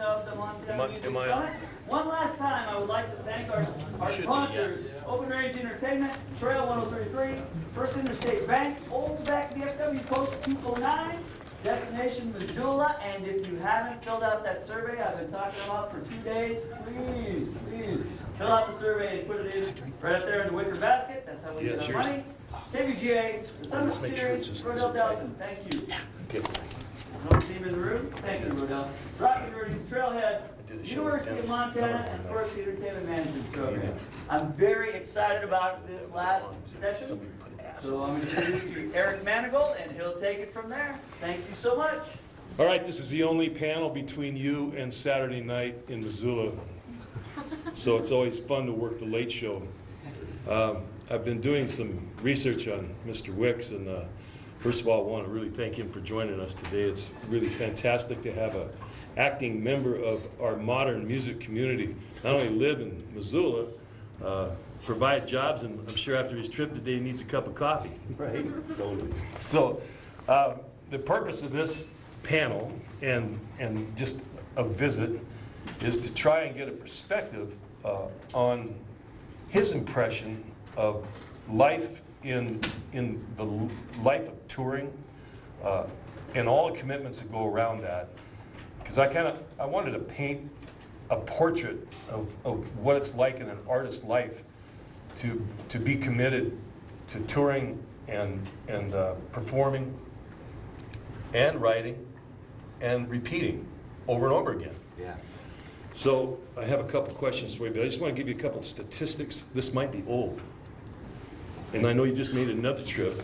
of the Montana Music am I Summit. One last time, I would like to thank our should be, sponsors, Open Range Entertainment, Trail 1033, First Interstate Bank, Old Beck DFW Post 209, Destination Missoula, and if you haven't filled out that survey I've been talking about for 2 days, please fill out the survey and put it in right up there in the wicker basket. That's how we get our cheers. money. KBGA, the Summit Let's make sure Series, it's Rodell Dalton, thank you. Okay. No team in the room, thank you, Rodell. Rocky Nerdy's Trailhead, do the show University with of Dennis. Montana, and of course the Entertainment Management Program. I'm very excited about this last session. Somebody put ass. So I'm going to introduce you to Eric Manigold, and he'll take it from there. Thank you so much. All right, this is the only panel between you and Saturday night in Missoula. So it's always fun to work the late show. I've been doing some research on Mr. Wicks, and first of all, I want to really thank him for joining us today. It's really fantastic to have an acting member of our modern music community not only live in Missoula, provide jobs, and I'm sure after his trip today he needs a cup of coffee, right? So the purpose of this panel and just a visit is to try and get a perspective on his impression of life in the life of touring and all the commitments that go around that. Because I wanted to paint a portrait of what it's like in an artist's life to be committed to touring and performing and writing and repeating over and over again. Yeah. So I have a couple questions for you, but I just want to give you a couple of statistics. This might be old. And I know you just made another trip.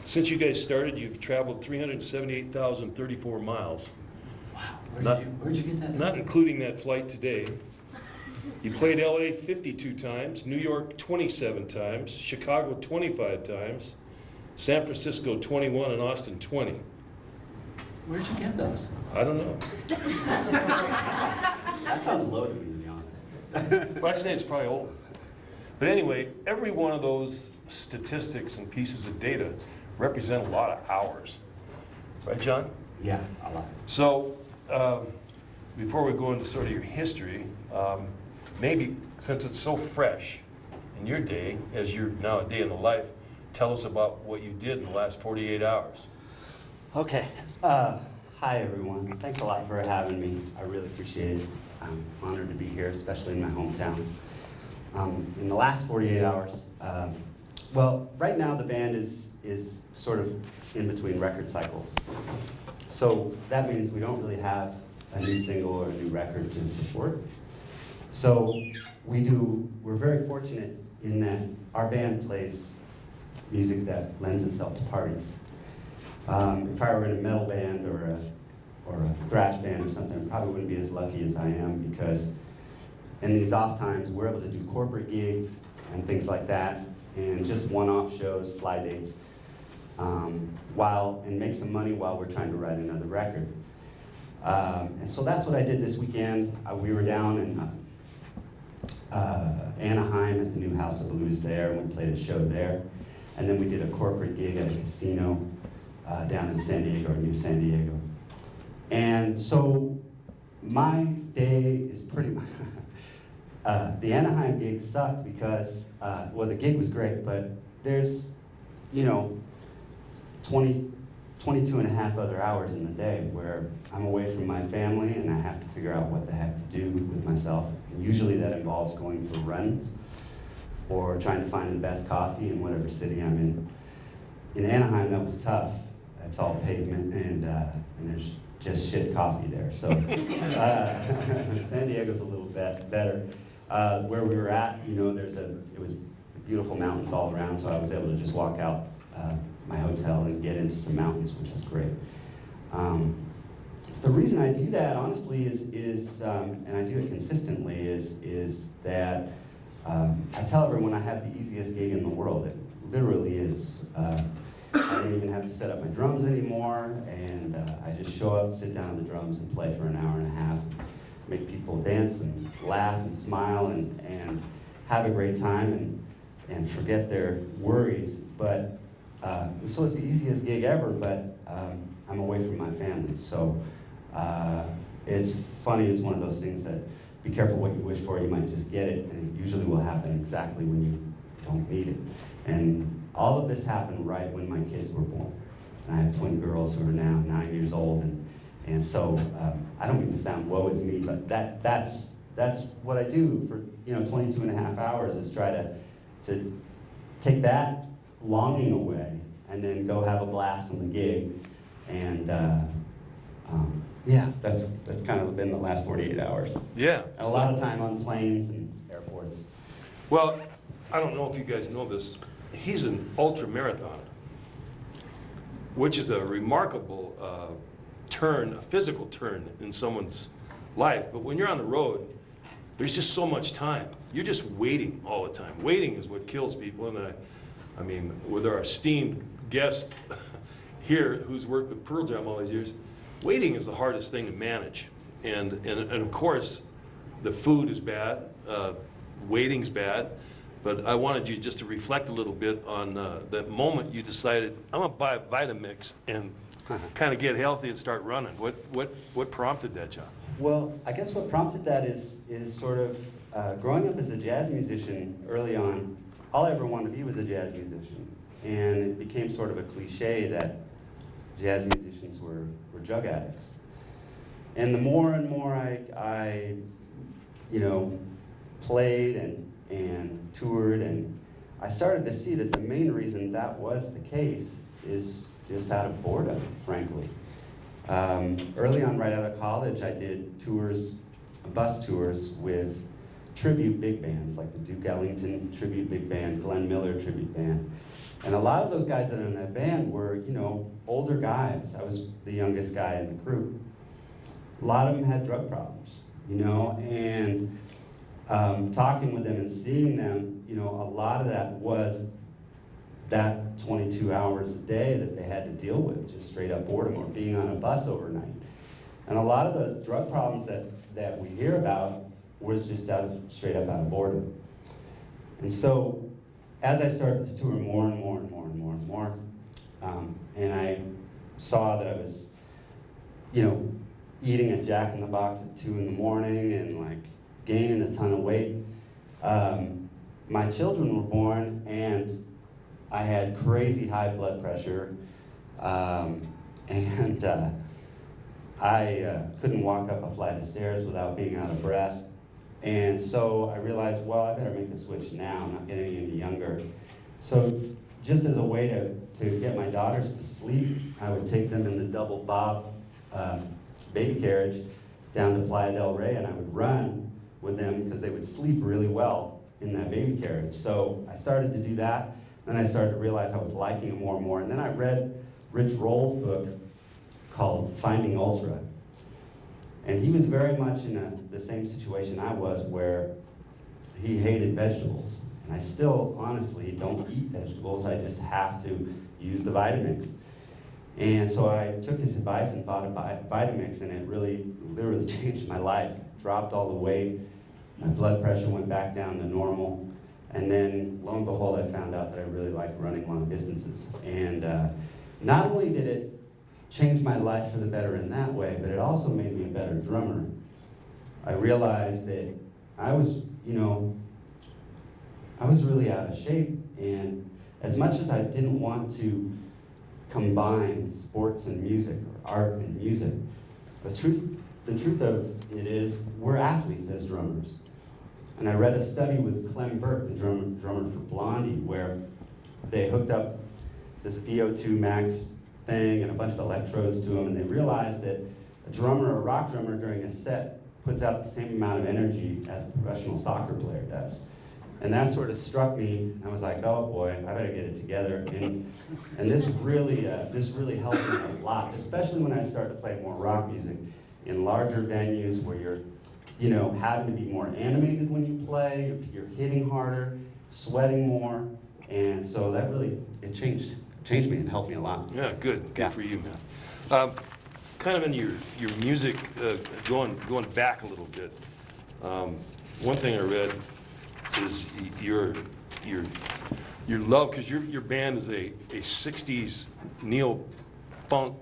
Since you guys started, you've traveled 378,034 miles. Wow. Not- Where'd you get that? Not including that flight today. You played LA 52 times, New York 27 times, Chicago 25 times, San Francisco 21, and Austin 20. Where'd you get those? I don't know. That sounds low to me, to be honest. Well, I'd say it's probably old. But anyway, every one of those statistics and pieces of data represent a lot of hours. Right, John? Yeah, I like it. So, before we go into sort of your history, maybe since it's so fresh in your day, as you're now a day in the life, tell us about what you did in the last 48 hours. Okay. Hi, everyone. Thanks a lot for having me. I really appreciate it. I'm honored to be here, especially in my hometown. In the last 48 hours, well, right now the band is sort of in between record cycles. So that means we don't really have a new single or a new record to support. So we're very fortunate in that our band plays music that lends itself to parties. If I were in a metal band or a thrash band or something, I probably wouldn't be as lucky as I am, because in these off times, we're able to do corporate gigs and things like that, and just one-off shows, fly dates, and make some money while we're trying to write another record. And so that's what I did this weekend. We were down in Anaheim at the new House of Blues there, and we played a show there. And then we did a corporate gig at a casino down in San Diego, or near San Diego. And so my day is pretty much, the Anaheim gig sucked because, well, the gig was great, but there's, 22 and a half other hours in the day where I'm away from my family and I have to figure out what the heck to do with myself. And usually that involves going for runs or trying to find the best coffee in whatever city I'm in. In Anaheim, that was tough. That's all pavement, and there's just shit coffee there. So San Diego's a little bit better. Where we were at, it was beautiful mountains all around, so I was able to just walk out my hotel and get into some mountains, which was great. The reason I do that, honestly, is and I do it consistently, is that I tell everyone I have the easiest gig in the world. It literally is. I don't even have to set up my drums anymore, and I just show up, sit down on the drums, and play for an hour and a half, make people dance and laugh and smile and have a great time and forget their worries. But so it's the easiest gig ever, but I'm away from my family. So it's funny, it's one of those things that be careful what you wish for, you might just get it, and it usually will happen exactly when you don't need it. And all of this happened right when my kids were born. And I have twin girls who are now 9 years old, and so I don't mean to sound woe is me, but that's what I do for 22 and a half hours, is try to take that longing away and then go have a blast on the gig. And yeah, that's kind of been the last 48 hours. Yeah. A lot of time on planes and airports. Well, I don't know if you guys know this. He's an ultra marathoner, which is a remarkable turn, a physical turn in someone's life. But when you're on the road, there's just so much time. You're just waiting all the time. Waiting is what kills people. And I mean, with our esteemed guest here, who's worked with Pearl Jam all these years, waiting is the hardest thing to manage. And of course, the food is bad, waiting's bad. But I wanted you just to reflect a little bit on that moment you decided, I'm gonna buy a Vitamix and kind of get healthy and start running. What prompted that, John? Well, I guess what prompted that is sort of growing up as a jazz musician early on. All I ever wanted to be was a jazz musician, and it became sort of a cliche that jazz musicians were drug addicts. And the more and more I played and toured, and I started to see that the main reason that was the case is just out of boredom, frankly. Early on, right out of college, I did tours, bus tours with tribute big bands, like the Duke Ellington tribute big band, Glenn Miller tribute band. And a lot of those guys that are in that band were, older guys. I was the youngest guy in the group. A lot of them had drug problems, and talking with them and seeing them, a lot of that was that 22 hours a day that they had to deal with, just straight up boredom or being on a bus overnight. And a lot of the drug problems that we hear about was just straight up out of boredom. And so as I started to tour more and more and more and more and more, and I saw that I was, eating at Jack in the Box at 2 in the morning and like gaining a ton of weight, my children were born, and I had crazy high blood pressure, and I couldn't walk up a flight of stairs without being out of breath. And so I realized, well, I better make a switch now. I'm not getting any younger. So just as a way to get my daughters to sleep, I would take them in the double bob baby carriage down to Playa del Rey, and I would run with them because they would sleep really well in that baby carriage. So I started to do that. Then I started to realize I was liking it more and more. And then I read Rich Roll's book called Finding Ultra. And he was very much in the same situation I was, where he hated vegetables. And I still, honestly, don't eat vegetables. I just have to use the Vitamix. And so I took his advice and bought a Vitamix, and it really, literally changed my life. Dropped all the weight. My blood pressure went back down to normal. And then, lo and behold, I found out that I really liked running long distances. And not only did it change my life for the better in that way, but it also made me a better drummer. I realized that I was really out of shape, and as much as I didn't want to combine sports and music, or art and music, the truth of it is we're athletes as drummers. And I read a study with Clem Burke, the drummer for Blondie, where they hooked up this VO2 max thing and a bunch of electrodes to him, and they realized that a rock drummer during a set puts out the same amount of energy as a professional soccer player does. And that sort of struck me. I was like, oh boy, I better get it together. And this really helped me a lot, especially when I started to play more rock music in larger venues where you're having to be more animated when you play, you're hitting harder, sweating more. And so that really, it changed me and helped me a lot. Yeah, good for you, man. Kind of in your music, going back a little bit. One thing I read is your love, because your band is a 60s neo-funk,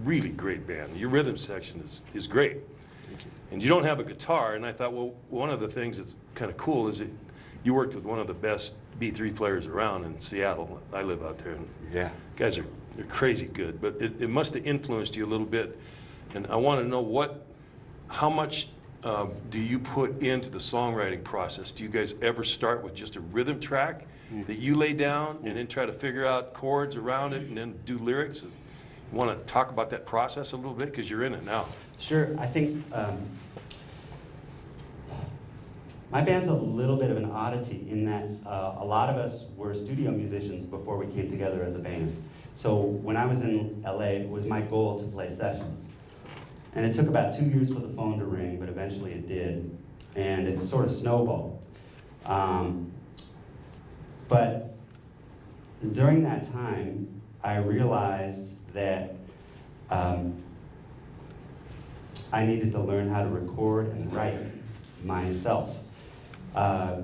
really great band. Your rhythm section is great. and you don't have a guitar. And I thought, well, one of the things that's kind of cool is that you worked with one of the best B3 players around in Seattle. I live out there, and Yeah. guys they're crazy good. But it must have influenced you a little bit. And I want to know how much do you put into the songwriting process? Do you guys ever start with just a rhythm track that you lay down and then try to figure out chords around it and then do lyrics? You want to talk about that process a little bit because you're in it now. Sure. I think my band's a little bit of an oddity in that a lot of us were studio musicians before we came together as a band. So when I was in LA, it was my goal to play sessions. And it took about 2 years for the phone to ring, but eventually it did. And it sort of snowballed. But during that time, I realized that I needed to learn how to record and write myself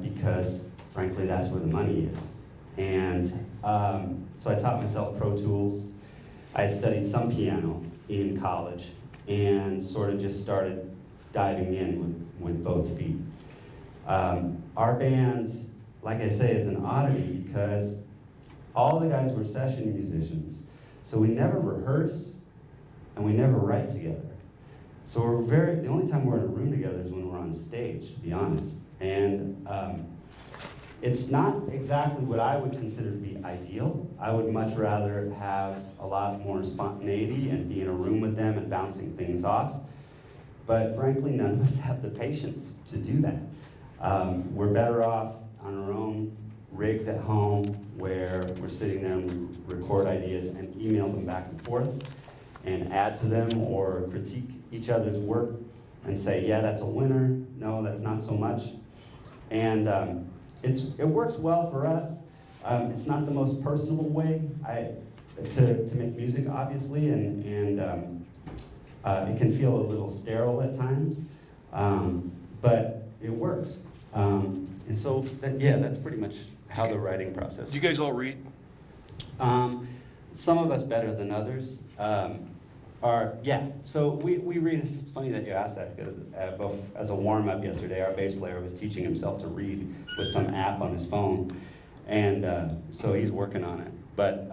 because, frankly, that's where the money is. And so I taught myself Pro Tools. I had studied some piano in college and sort of just started diving in with both feet. Our band, like I say, is an oddity because all the guys were session musicians. So we never rehearse and we never write together. So the only time we're in a room together is when we're on stage, to be honest. And it's not exactly what I would consider to be ideal. I would much rather have a lot more spontaneity and be in a room with them and bouncing things off. But frankly, none of us have the patience to do that. We're better off on our own rigs at home where we're sitting there and we record ideas and email them back and forth and add to them or critique each other's work and say, yeah, that's a winner. No, that's not so much. And it works well for us. It's not the most personable way to make music, obviously, and it can feel a little sterile at times, but it works. And so, that's pretty much how the writing process. Do you guys all read? Some of us better than others. So we read. It's funny that you asked that because both as a warm-up yesterday, our bass player was teaching himself to read with some app on his phone, and so he's working on it. But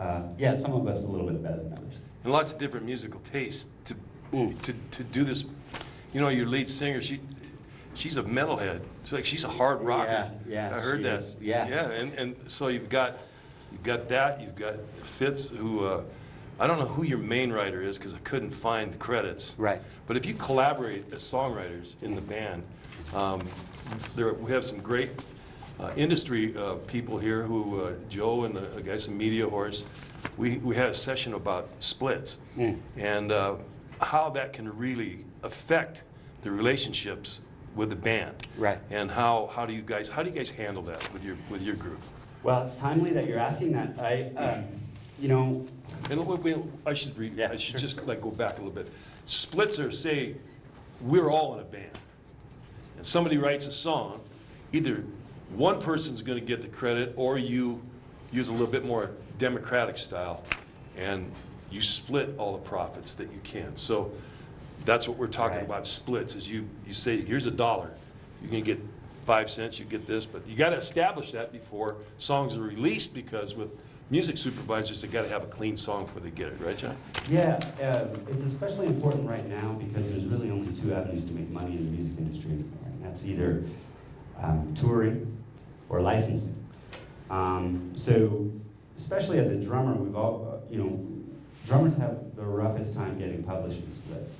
some of us a little bit better than others. And lots of different musical tastes to do this. You know, your lead singer, she's a metalhead. It's like she's a hard rocker. Yeah, I heard that. Yeah. And so you've got that. You've got Fitz, who I don't know who your main writer is because I couldn't find the credits. Right. But if you collaborate as songwriters in the band, we have some great industry people here who, Joe and the guys from Media Horse, we had a session about splits and how that can really affect the relationships with the band. Right. And how do you guys handle that with your group? Well, it's timely that you're asking that. And I should read. Yeah, I should sure. just go back a little bit. Splits are, say, we're all in a band, and somebody writes a song. Either one person's going to get the credit, or you use a little bit more democratic style, and you split all the profits that you can. So that's what we're talking Right. about. Splits is you say, here's $1. You're going to get 5 cents. You get this, but you got to establish that before songs are released, because with music supervisors, they got to have a clean song before they get it, right, John? Yeah, it's especially important right now because there's really only 2 avenues to make money in the music industry, and that's either touring or licensing. So, especially as a drummer, we've all, drummers have the roughest time getting publishing splits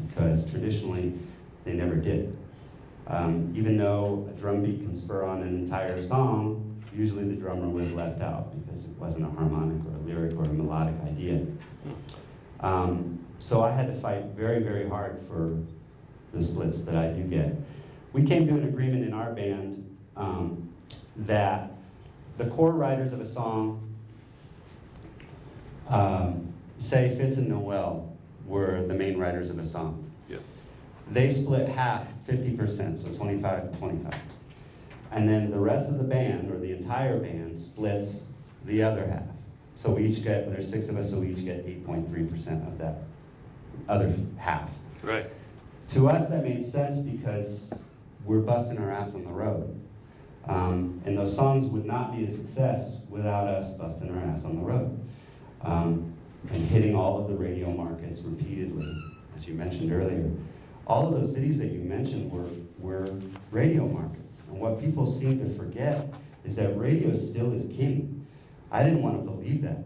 because traditionally they never did. Even though a drum beat can spur on an entire song, usually the drummer was left out because it wasn't a harmonic or a lyric or a melodic idea. So I had to fight very, very hard for the splits that I do get. We came to an agreement in our band that the core writers of a song, say Fitz and Noel were the main writers of a song. Yeah. They split half, 50%, so 25-25. And then the rest of the band, or the entire band, splits the other half. So we each get, there's 6 of us, so we each get 8.3% of that other half. Right. To us, that made sense because we're busting our ass on the road. And those songs would not be a success without us busting our ass on the road. And hitting all of the radio markets repeatedly, as you mentioned earlier. All of those cities that you mentioned were radio markets. And what people seem to forget is that radio still is king. I didn't want to believe that.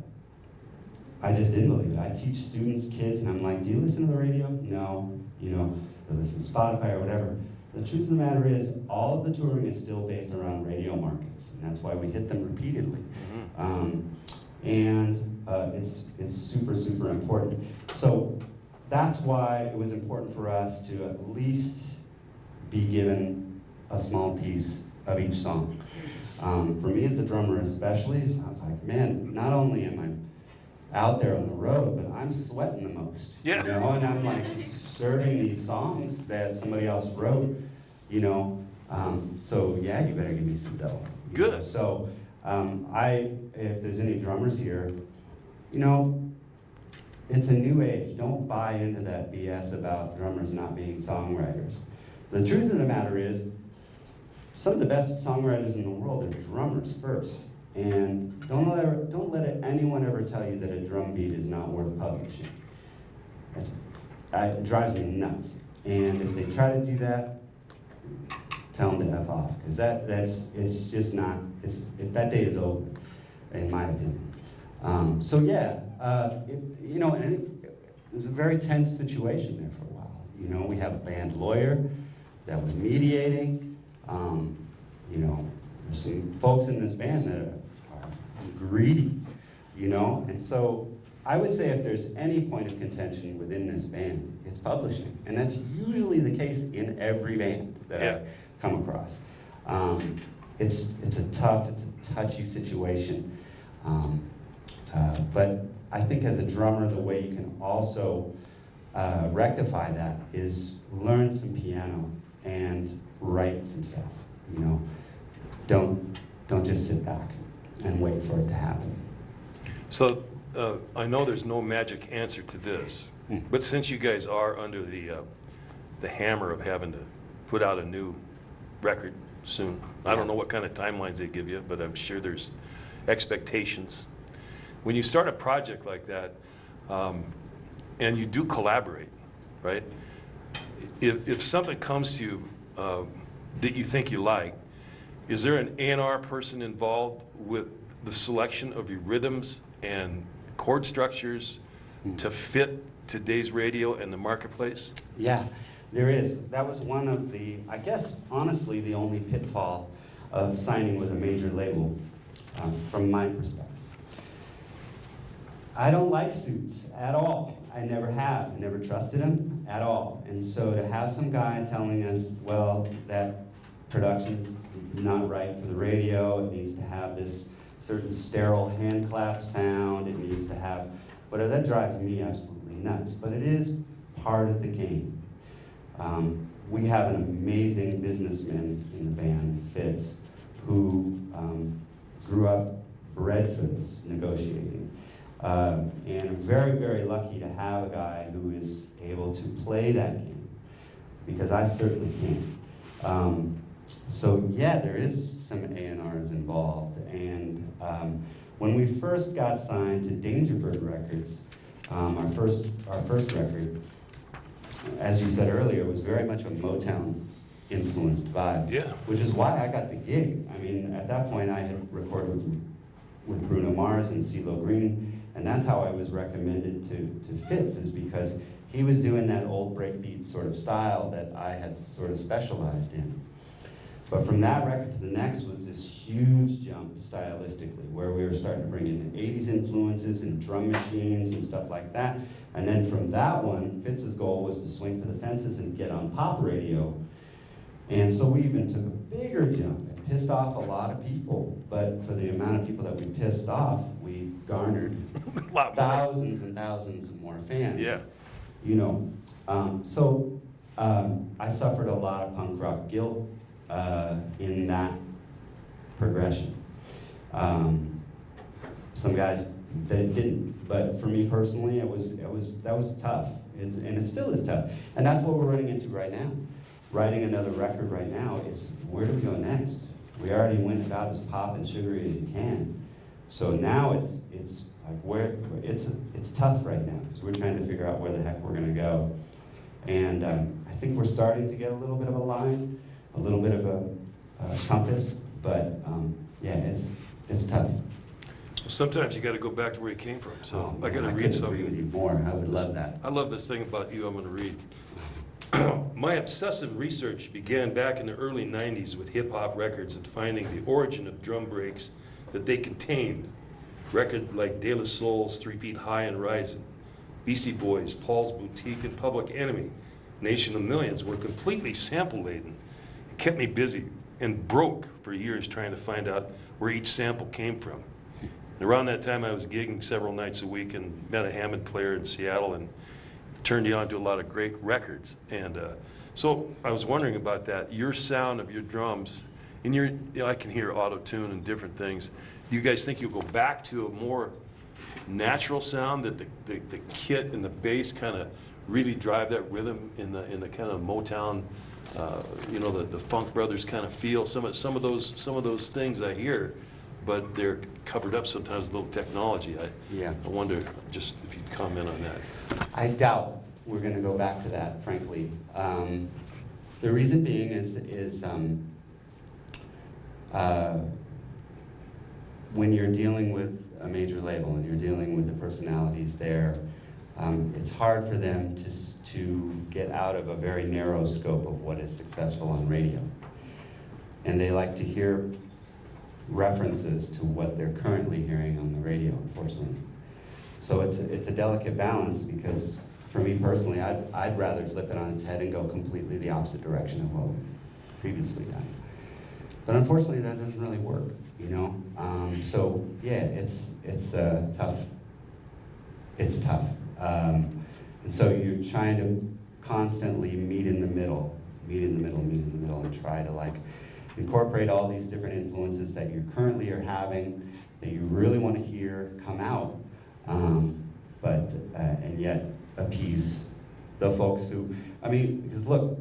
I just didn't believe it. I teach students, kids, and I'm like, do you listen to the radio? No. You know, they listen to Spotify or whatever. The truth of the matter is, all of the touring is still based around radio markets, and that's why we hit them repeatedly. It's super, super important. So that's why it was important for us to at least be given a small piece of each song. For me as the drummer especially, I was like, man, not only am I out there on the road, but I'm sweating the most. Yeah. You know, and I'm like serving these songs that somebody else wrote, you know. So yeah, you better give me some dough. Good. Know? So if there's any drummers here, you know, it's a new age. Don't buy into that BS about drummers not being songwriters. The truth of the matter is, some of the best songwriters in the world are drummers first. And don't let anyone ever tell you that a drum beat is not worth publishing. It drives me nuts. And if they try to do that, tell them to F off. Because it's just not, that day is over, in my opinion. So yeah, you know, and it was a very tense situation there for a while. You know, we have a band lawyer that was mediating. You know, there's some folks in this band that are greedy, you know? And so I would say if there's any point of contention within this band, it's publishing. And that's usually the case in every band that I've come across. It's a touchy situation. But I think as a drummer, the way you can also rectify that is learn some piano and write some stuff, you know? Don't just sit back and wait for it to happen. So I know there's no magic answer to this, but since you guys are under the hammer of having to put out a new record soon, I don't know what kind of timelines they give you, but I'm sure there's expectations. When you start a project like that, and you do collaborate, right? If something comes to you that you think you like, is there an A&R person involved with the selection of your rhythms and chord structures to fit today's radio and the marketplace? Yeah, there is. That was one of the, I guess, honestly, the only pitfall of signing with a major label, from my perspective. I don't like suits at all. I never have. I never trusted him at all. And so to have some guy telling us, well, that production's not right for the radio, it needs to have this certain sterile hand clap sound, it needs to have, whatever, that drives me absolutely nuts. But it is part of the game. We have an amazing businessman in the band, Fitz, who grew up bred for this negotiating. And I'm very, very lucky to have a guy who is able to play that game, because I certainly can't. So yeah, there is some A&Rs involved. And when we first got signed to Dangerbird Records, our first record, as you said earlier, was very much a Motown influenced vibe. Yeah. Which is why I got the gig. I mean, at that point I had recorded with Bruno Mars and CeeLo Green, and that's how I was recommended to Fitz, is because he was doing that old breakbeat sort of style that I had sort of specialized in. But from that record to the next was this huge jump stylistically, where we were starting to bring in 80s influences and drum machines and stuff like that. And then from that one, Fitz's goal was to swing for the fences and get on pop radio. And so we even took a bigger jump. It pissed off a lot of people, but for the amount of people that we pissed off, we garnered thousands and thousands of more fans. Yeah. You know, I suffered a lot of punk rock guilt in that progression. Some guys that didn't, but for me personally, that was tough. And it still is tough. And that's what we're running into right now. Writing another record right now is, where do we go next? We already went about as pop and sugary as you can. So now it's like it's tough right now because we're trying to figure out where the heck we're gonna go. And I think we're starting to get a little bit of a line, a little bit of a compass, but yeah, it's tough. Sometimes you got to go back to where you came from. So I got to read couldn't something. agree with you more. I would love that. I love this thing about you I'm going to read. My obsessive research began back in the early 90s with hip-hop records and finding the origin of drum breaks that they contained. Records like De La Soul's 3 Feet High and Rising, Beastie Boys, Paul's Boutique, and Public Enemy, Nation of Millions were completely sample-laden. It kept me busy and broke for years trying to find out where each sample came from. And around that time, I was gigging several nights a week and met a Hammond player in Seattle and turned you on to a lot of great records. And so I was wondering about that, your sound of your drums, and I can hear auto-tune and different things. Do you guys think you'll go back to a more natural sound that the kit and the bass kind of really drive that rhythm in the kind of Motown, the Funk Brothers kind of feel? Some of those things I hear, but they're covered up sometimes with a little technology. I wonder just if you'd comment on that. I doubt we're going to go back to that, frankly. The reason being is when you're dealing with a major label and you're dealing with the personalities there, it's hard for them to get out of a very narrow scope of what is successful on radio. And they like to hear references to what they're currently hearing on the radio, unfortunately. So it's a delicate balance because for me personally, I'd rather flip it on its head and go completely the opposite direction of what we've previously done. But unfortunately, that doesn't really work, you know? So yeah, it's tough. It's tough. And so you're trying to constantly meet in the middle, and try to like incorporate all these different influences that you currently are having, that you really want to hear come out, and yet appease the folks who, because look,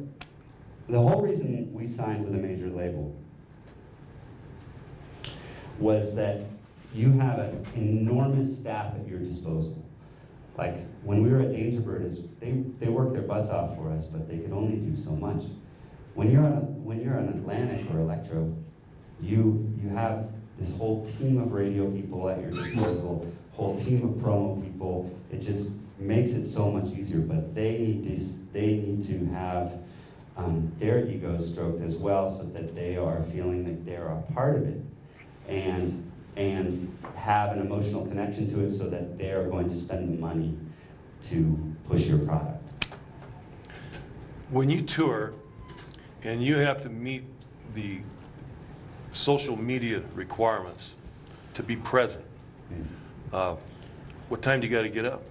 the whole reason we signed with a major label was that you have an enormous staff at your disposal. Like, when we were at Dangerbird, they worked their butts off for us, but they could only do so much. When you're on Atlantic or Electro, you have this whole team of radio people at your disposal, whole team of promo people. It just makes it so much easier, but they need to have their egos stroked as well so that they are feeling that they're a part of it and have an emotional connection to it so that they are going to spend the money to push your product. When you tour and you have to meet the social media requirements to be present, what time do you got to get up?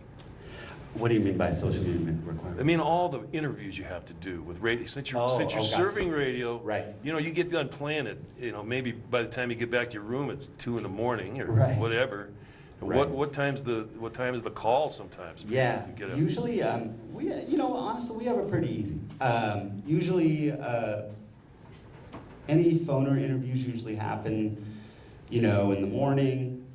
What do you mean by social media requirements? I mean all the interviews you have to do with radio. Since you're gotcha. serving radio, right? You know, you get done playing it. You know, maybe by the time you get back to your room, it's 2 in the morning or whatever. Right. What time's the call sometimes? Yeah, you get up? usually honestly we have it pretty easy. Usually any phoner interviews usually happen, in the morning.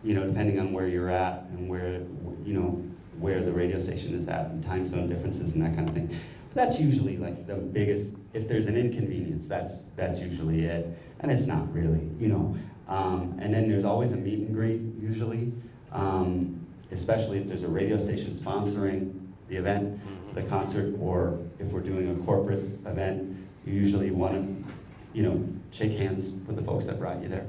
Depending on where you're at and where the radio station is at and time zone differences and that kind of thing. That's usually like the biggest, if there's an inconvenience, that's usually it. And it's not really, And then there's always a meet and greet, usually, especially if there's a radio station sponsoring the event, the concert, or if we're doing a corporate event, you usually want to, shake hands with the folks that brought you there.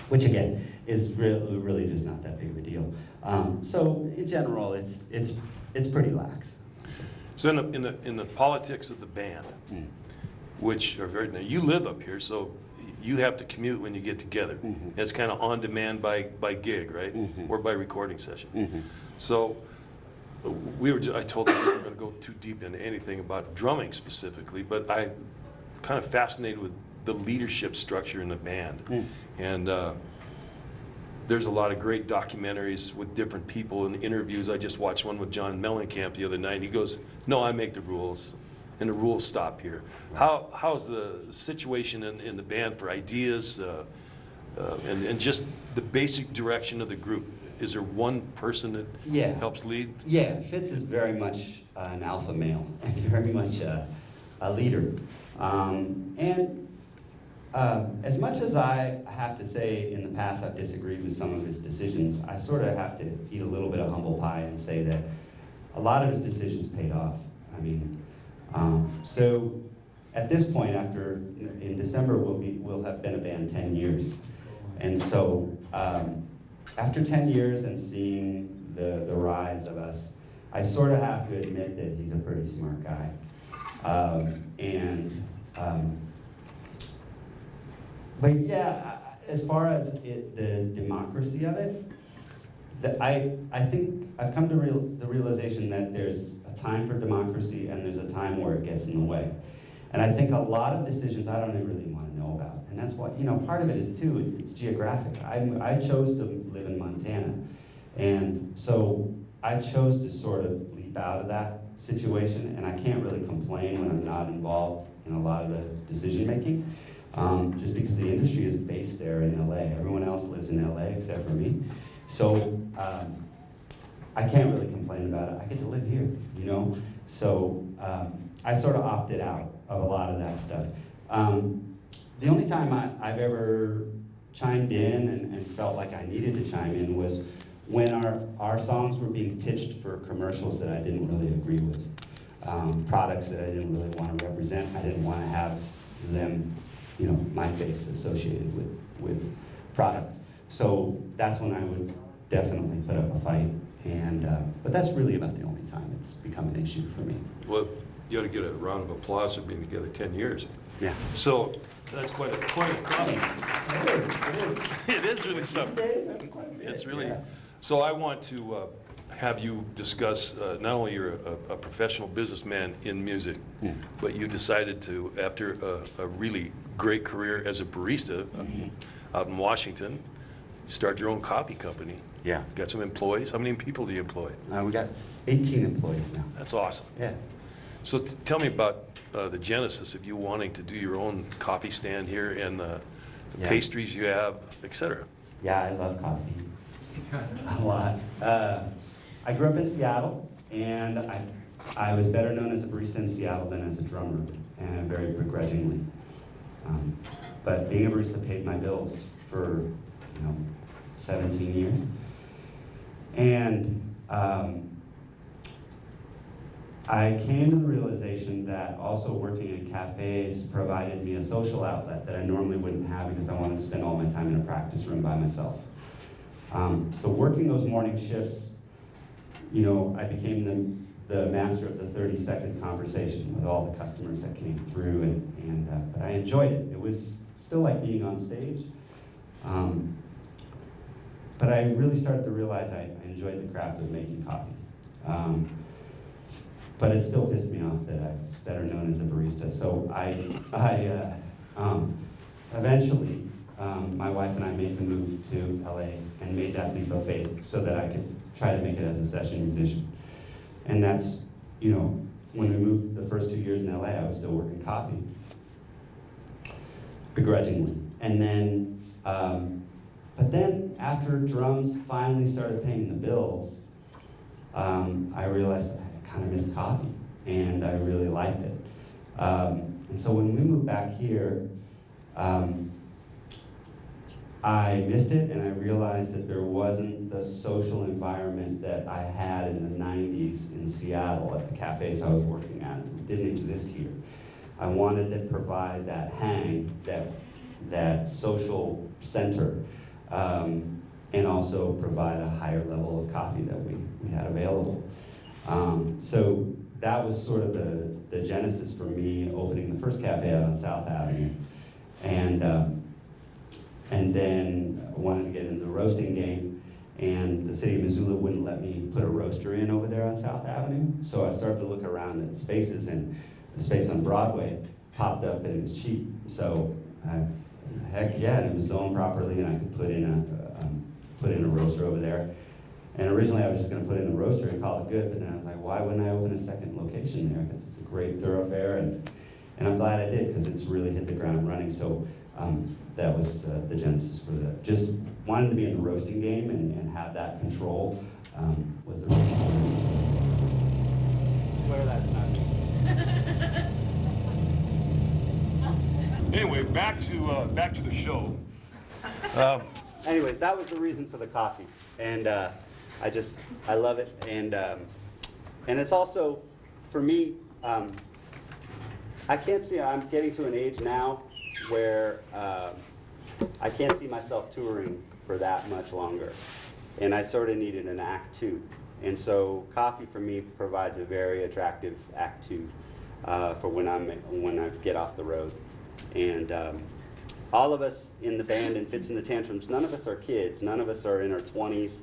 Which again, is really just not that big of a deal. So in general, it's pretty lax. So in the politics of the band, which are very, now you live up here, so you have to commute when you get together. It's kind of on demand by gig, right? Or by recording session. So I told them we weren't going to go too deep into anything about drumming specifically, but I kind of fascinated with the leadership structure in the band. And there's a lot of great documentaries with different people and interviews. I just watched one with John Mellencamp the other night. He goes, "No, I make the rules, and the rules stop here." How's the situation in the band for ideas and just the basic direction of the group? Is there one person that Yeah. helps lead? Yeah, Fitz is very much an alpha male and very much a leader. As much as I have to say in the past I've disagreed with some of his decisions, I sort of have to eat a little bit of humble pie and say that a lot of his decisions paid off. I mean, so at this point, in December, we'll have been a band 10 years. And so after 10 years and seeing the rise of us, I sort of have to admit that he's a pretty smart guy. But yeah, as far as the democracy of it, I think I've come to the realization that there's a time for democracy and there's a time where it gets in the way. And I think a lot of decisions I don't even really want to know about. And that's what, part of it is too, it's geographic. I chose to live in Montana. And so I chose to sort of leap out of that situation, and I can't really complain when I'm not involved in a lot of the decision making. Just because the industry is based there in LA. Everyone else lives in LA except for me. So I can't really complain about it. I get to live here, So I sort of opted out of a lot of that stuff. The only time I've ever chimed in and felt like I needed to chime in was when our songs were being pitched for commercials that I didn't really agree with. Products that I didn't really want to represent. I didn't want to have them my face associated with products. So that's when I would definitely put up a fight. But that's really about the only time it's become an issue for me. Well, you ought to get a round of applause for being together 10 years. Yeah. So that's quite a accomplishment. It is. It is really These something. days, that's quite a bit. It's really, yeah. so I want to have you discuss, not only you're a professional businessman in music, Yeah. but you decided to, after a really great career as a barista out in Washington, start your own coffee company. Yeah. Got some employees? How many people do you employ? We got 18 employees now. That's awesome. Yeah. So tell me about the genesis of you wanting to do your own coffee stand here and the Yeah. pastries you have, et cetera. Yeah, I love coffee. A lot. I grew up in Seattle, and I was better known as a barista in Seattle than as a drummer, and very begrudgingly. But being a barista paid my bills for 17 years. And I came to the realization that also working in cafes provided me a social outlet that I normally wouldn't have because I wanted to spend all my time in a practice room by myself. So working those morning shifts, I became the master of the 30-second conversation with all the customers that came through, but I enjoyed it. It was still like being on stage. But I really started to realize I enjoyed the craft of making coffee. But it still pissed me off that I was better known as a barista. So eventually, my wife and I made the move to LA and made that leap of faith so that I could try to make it as a session musician. And that's, when we moved the first 2 years in LA, I was still working coffee, begrudgingly. And then, but then after drums finally started paying the bills, I realized I kind of missed coffee, and I really liked it. And so when we moved back here, I missed it, and I realized that there wasn't the social environment that I had in the 90s in Seattle at the cafes I was working at. It didn't exist here. I wanted to provide that hang, that social center, and also provide a higher level of coffee that we had available. So that was sort of the genesis for me opening the first cafe out on South Avenue. And then I wanted to get into the roasting game, and the city of Missoula wouldn't let me put a roaster in over there on South Avenue. So I started to look around at spaces, and the space on Broadway popped up, and it was cheap. So heck yeah, and it was zoned properly, and I could put in put in a roaster over there. And originally I was just gonna put in the roaster and call it good, but then I was like, why wouldn't I open a second location there? Because it's a great thoroughfare, and I'm glad I did, because it's really hit the ground running. So that was the genesis for that. Just wanting to be in the roasting game and have that control was the reason. I swear that's not me. Anyway, back to the show. Anyways, that was the reason for the coffee, and I love it, and it's also, for me, I can't see, I'm getting to an age now where I can't see myself touring for that much longer, and I sort of needed an act two, and so coffee for me provides a very attractive act two for when I get off the road, and all of us in the band and Fits in the Tantrums, none of us are kids, none of us are in our 20s,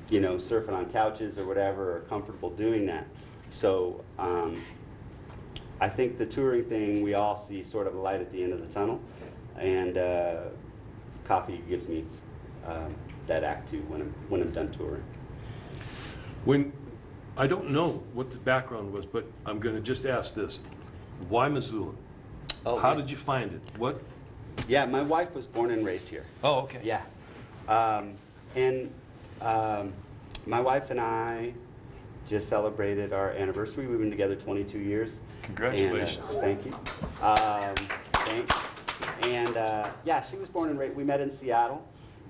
you know, surfing on couches or whatever, or comfortable doing that. So I think the touring thing, we all see sort of a light at the end of the tunnel, and coffee gives me that act two when I'm done touring. When I don't know what the background was, but I'm going to just ask this: why Missoula? Oh, How yeah. did you find it? What? Yeah, my wife was born and raised here. Oh, okay. Yeah. My wife and I just celebrated our anniversary. We've been together 22 years. Congratulations. And, thank you. Thanks. And yeah, she was born and raised. We met in Seattle,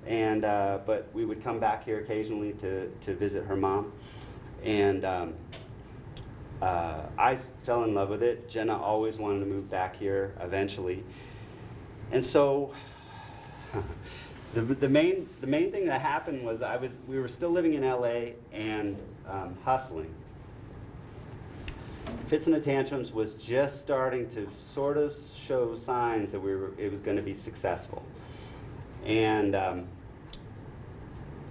and but we would come back here occasionally to visit her mom. And I fell in love with it. Jenna always wanted to move back here eventually. And so the main thing that happened was we were still living in LA and hustling. Fits in the Tantrums was just starting to sort of show signs that it was going to be successful. And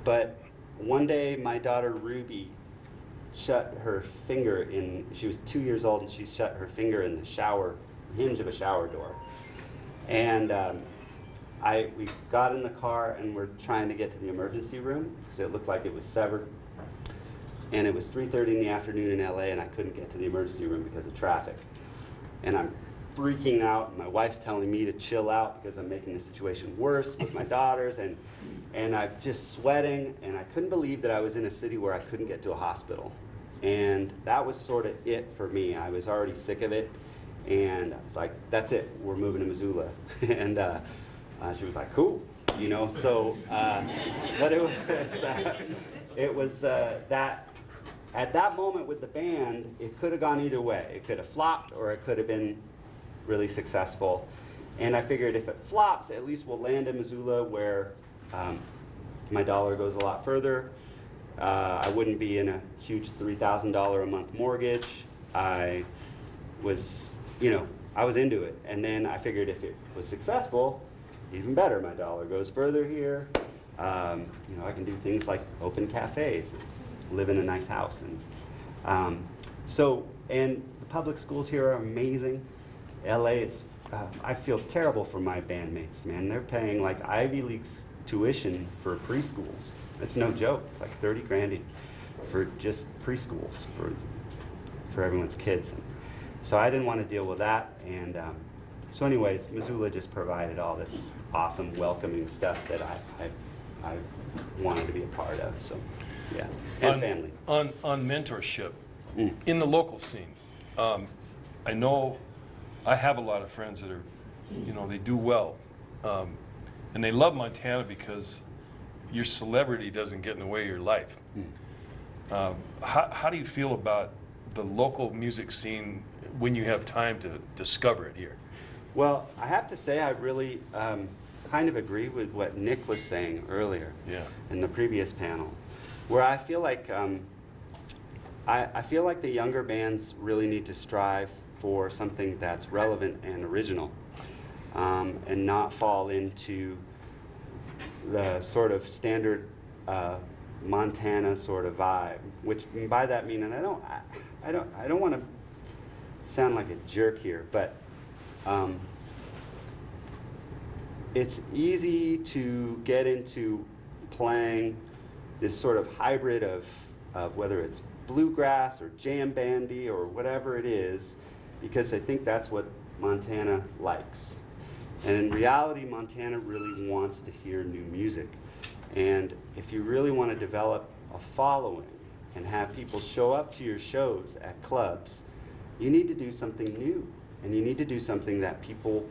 but one day my daughter Ruby shut her finger in. She was 2 years old, and she shut her finger in the shower hinge of a shower door. And we got in the car and we're trying to get to the emergency room because it looked like it was severed. And it was 3:30 in the afternoon in LA, and I couldn't get to the emergency room because of traffic. And I'm freaking out. My wife's telling me to chill out because I'm making the situation worse with my daughters, and I'm just sweating, and I couldn't believe that I was in a city where I couldn't get to a hospital. And that was sort of it for me. I was already sick of it. And I was like, that's it, we're moving to Missoula. And she was like, cool, you know, so, but it was that, at that moment with the band, it could have gone either way. It could have flopped, or it could have been really successful. And I figured if it flops, at least we'll land in Missoula, where my dollar goes a lot further. I wouldn't be in a huge $3,000 a month mortgage. I was, you know, I was into it. And then I figured if it was successful, even better. My dollar goes further here. You know, I can do things like open cafes, and live in a nice house. And and the public schools here are amazing. LA, I feel terrible for my bandmates, man. They're paying like Ivy League's tuition for preschools. It's no joke. It's like 30 grand for just preschools for everyone's kids. And so I didn't want to deal with that. And so anyways, Missoula just provided all this awesome, welcoming stuff that I wanted to be a part of. So yeah, and family. On mentorship in the local scene, I know I have a lot of friends that are, you know, they do well, and they love Montana because your celebrity doesn't get in the way of your life. How do you feel about the local music scene when you have time to discover it here? Well, I have to say I really kind of agree with what Nick was saying earlier in the previous panel, where I feel like I feel like the younger bands really need to strive for something that's relevant and original, and not fall into the sort of standard Montana sort of vibe. Which by that meaning I don't want to sound like a jerk here, but it's easy to get into playing this sort of hybrid of whether it's bluegrass or jam bandy or whatever it is, because I think that's what Montana likes. And in reality, Montana really wants to hear new music. And if you really want to develop a following and have people show up to your shows at clubs, you need to do something new. And you need to do something that people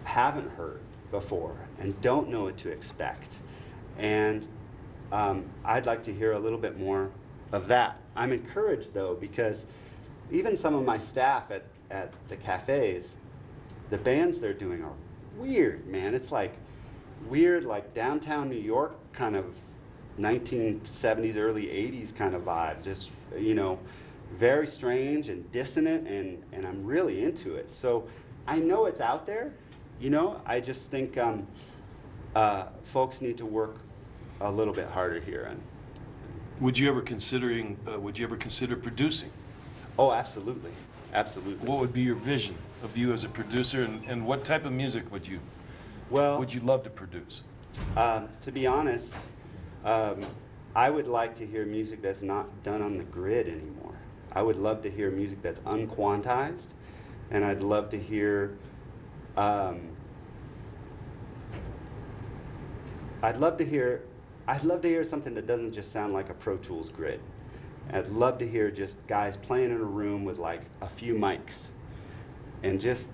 haven't heard before and don't know what to expect. And I'd like to hear a little bit more of that. I'm encouraged, though, because even some of my staff at the cafes, the bands they're doing are weird, man. It's like weird, like downtown New York kind of 1970s, early 80s kind of vibe. Just, you know, very strange and dissonant, and I'm really into it. So I know it's out there, you know. I just think folks need to work a little bit harder here. And Would you ever consider producing? oh, absolutely, absolutely. What would be your vision of you as a producer, and what type of music would you Well, love to produce? to be honest, I would like to hear music that's not done on the grid anymore. I would love to hear music that's unquantized, and I'd love to hear I'd love to hear something that doesn't just sound like a Pro Tools grid. I'd love to hear just guys playing in a room with like a few mics and just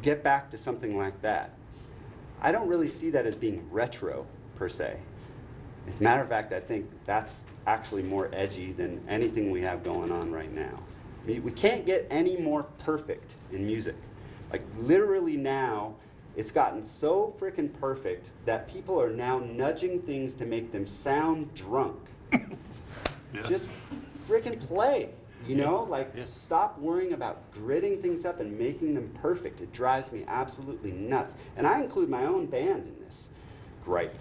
get back to something like that. I don't really see that as being retro, per se. As a matter of fact, I think that's actually more edgy than anything we have going on right now. I mean, we can't get any more perfect in music. Like, literally now, it's gotten so freaking perfect that people are now nudging things to make them sound drunk. Yeah. Just freaking play, you know? Like, Yeah. stop worrying about gridding things up and making them perfect. It drives me absolutely nuts. And I include my own band in this gripe.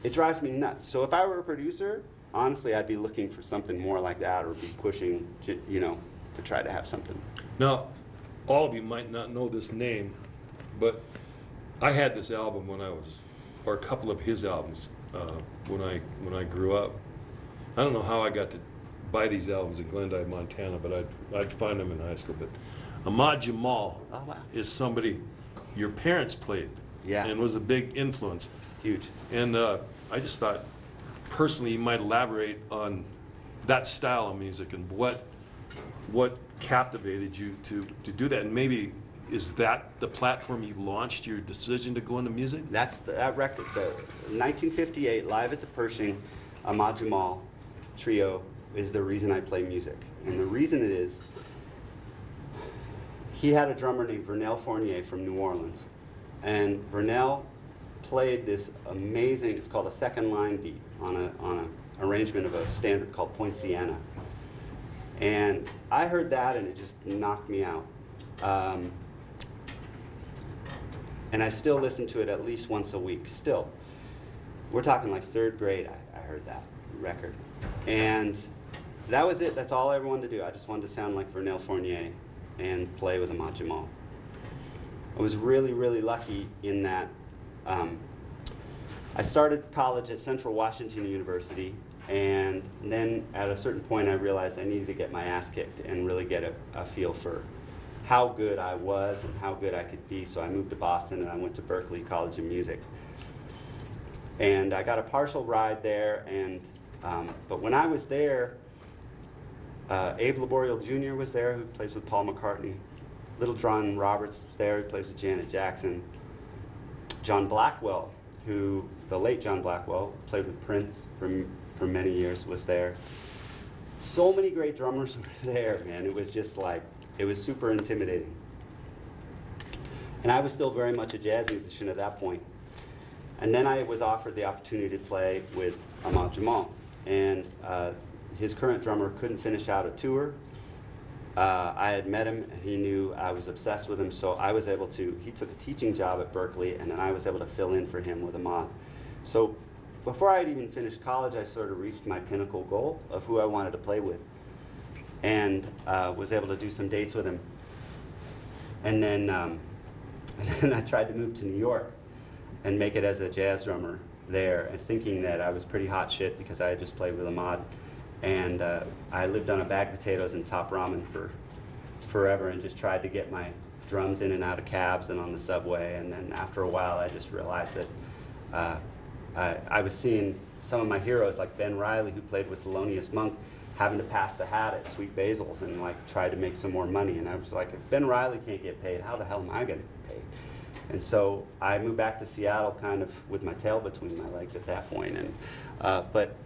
It drives me nuts. So if I were a producer, honestly, I'd be looking for something more like that, or be pushing, you know, to try to have something. Now, all of you might not know this name, but I had this album or a couple of his albums when I grew up. I don't know how I got to buy these albums in Glendive, Montana, but I'd find them in high school. But Ahmad Jamal Oh, wow. is somebody your parents played, Yeah. and was a big influence. Huge. And I just thought, personally, you might elaborate on that style of music and what captivated you to do that. And maybe, is that the platform you launched your decision to go into music? That's that record, the 1958 Live at the Pershing, Ahmad Jamal Trio is the reason I play music. And the reason it is, he had a drummer named Vernel Fournier from New Orleans. And Vernel played this amazing, it's called a second line beat on an arrangement of a standard called Poinciana. And I heard that and it just knocked me out. And I still listen to it at least once a week, still. We're talking like third grade, I heard that record. And that was it, that's all I ever wanted to do. I just wanted to sound like Vernel Fournier and play with Ahmad Jamal. I was really, really lucky in that I started college at Central Washington University, and then at a certain point I realized I needed to get my ass kicked and really get a feel for how good I was and how good I could be. So I moved to Boston and I went to Berklee College of Music. And I got a partial ride there, and but when I was there, Abe Laboriel Jr. was there, who plays with Paul McCartney. Little John Roberts was there, who plays with Janet Jackson. John Blackwell, the late John Blackwell, played with Prince for many years, was there. So many great drummers were there, man. It was just like, it was super intimidating. And I was still very much a jazz musician at that point. And then I was offered the opportunity to play with Ahmad Jamal. And his current drummer couldn't finish out a tour. I had met him, and he knew I was obsessed with him, so I was able to, he took a teaching job at Berklee, and then I was able to fill in for him with Ahmad. So before I had even finished college, I sort of reached my pinnacle goal of who I wanted to play with, and was able to do some dates with him. And then I tried to move to New York and make it as a jazz drummer, there and thinking that I was pretty hot shit because I had just played with Ahmad. And I lived on a bag of potatoes and Top Ramen for forever and just tried to get my drums in and out of cabs and on the subway. And then after a while, I just realized that I was seeing some of my heroes like Ben Riley, who played with Thelonious Monk, having to pass the hat at Sweet Basil's and like try to make some more money. And I was like, if Ben Riley can't get paid, how the hell am I going to get paid? And so I moved back to Seattle kind of with my tail between my legs at that point. And, but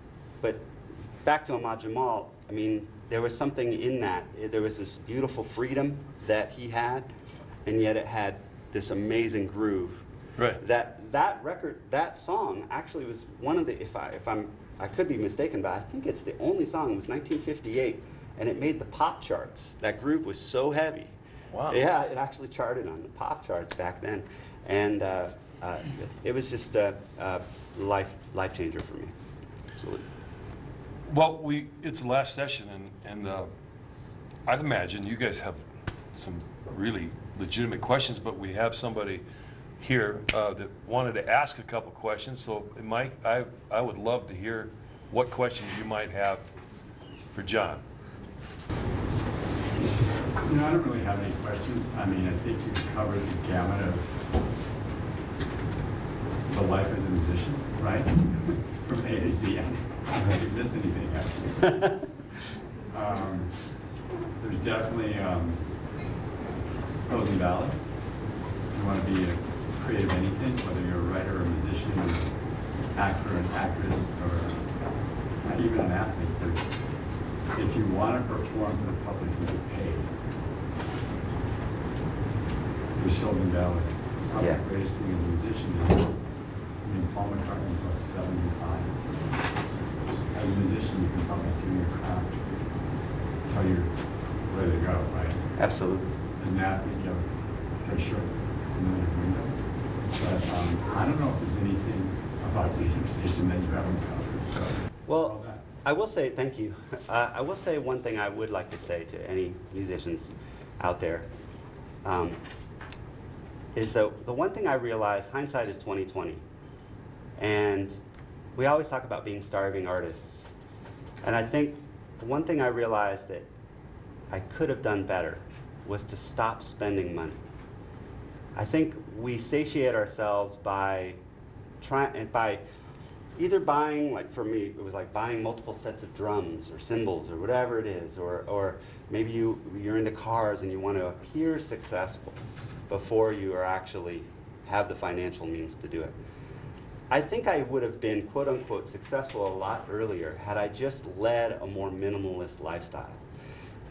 back to Ahmad Jamal, I mean, there was something in that. There was this beautiful freedom that he had, and yet it had this amazing groove. Right. That record, that song actually was one of the, I could be mistaken, but I think it's the only song. It was 1958, and it made the pop charts. That groove was so heavy. Wow. Yeah, it actually charted on the pop charts back then, and it was just a life changer for me. Absolutely. Well, it's the last session, and I'd imagine you guys have some really legitimate questions, but we have somebody here that wanted to ask a couple questions. So, Mike, I would love to hear what questions you might have for John. You know, I don't really have any questions. I mean, I think you've covered the gamut of the life as a musician, right? From A to Z. I don't think you've missed anything, actually. There's definitely hills and valleys. You want to be a creative anything, whether you're a writer or a musician, or actor, an actress, or not even an athlete. But if you want to perform for the public and get paid, there's hills and valleys. Probably Yeah. the greatest thing as a musician is, I mean, Paul McCartney's what, 75? As a musician, you can probably do your craft until you're ready to go, right? Absolutely. As an athlete, you have a very short limited window. But I don't know if there's anything about being a musician that you haven't covered. So, all Well, that. I will say, thank you. I will say one thing I would like to say to any musicians out there, is that the one thing I realized, hindsight is 20/20. And we always talk about being starving artists. And I think the one thing I realized that I could have done better was to stop spending money. I think we satiate ourselves by either buying, like for me, it was like buying multiple sets of drums or cymbals or whatever it is, or maybe you're into cars and you want to appear successful before you are actually have the financial means to do it. I think I would have been quote unquote successful a lot earlier had I just led a more minimalist lifestyle.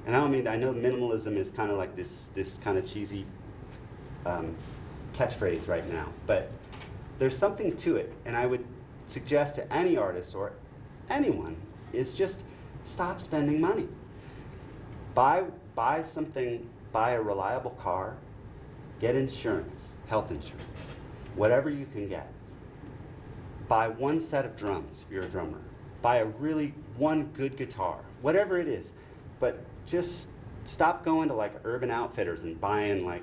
And I know minimalism is kind of like this kind of cheesy catchphrase right now, but there's something to it, and I would suggest to any artist or anyone is just stop spending money. Buy something, buy a reliable car, get insurance, health insurance, whatever you can get. Buy one set of drums if you're a drummer. Buy one good guitar, whatever it is, but just stop going to like Urban Outfitters and buying like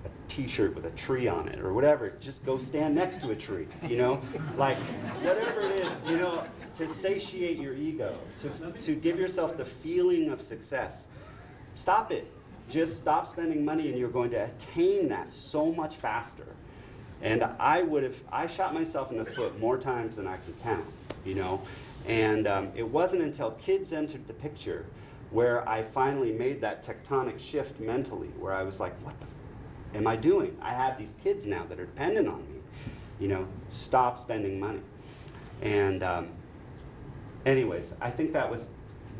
a t-shirt with a tree on it or whatever. Just go stand next to a tree, you know? Like, whatever it is, you know, to satiate your ego, to give yourself the feeling of success. Stop it. Just stop spending money and you're going to attain that so much faster. And I shot myself in the foot more times than I can count, you know? And it wasn't until kids entered the picture where I finally made that tectonic shift mentally, where I was like, what the am I doing? I have these kids now that are dependent on me. You know, stop spending money. And anyways, I think that was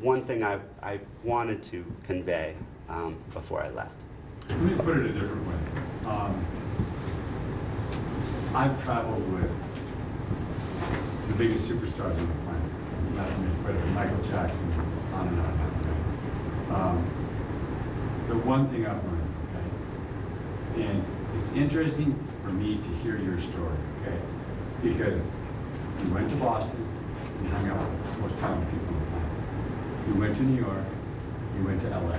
one thing I wanted to convey before I left. Let me put it a different way. I've traveled with the biggest superstars on the planet, not me, but Michael Jackson, on and on. The one thing I've learned, okay, and it's interesting for me to hear your story, okay, because you went to Boston, you hung out with the most talented people on the planet. You went to New York, you went to LA,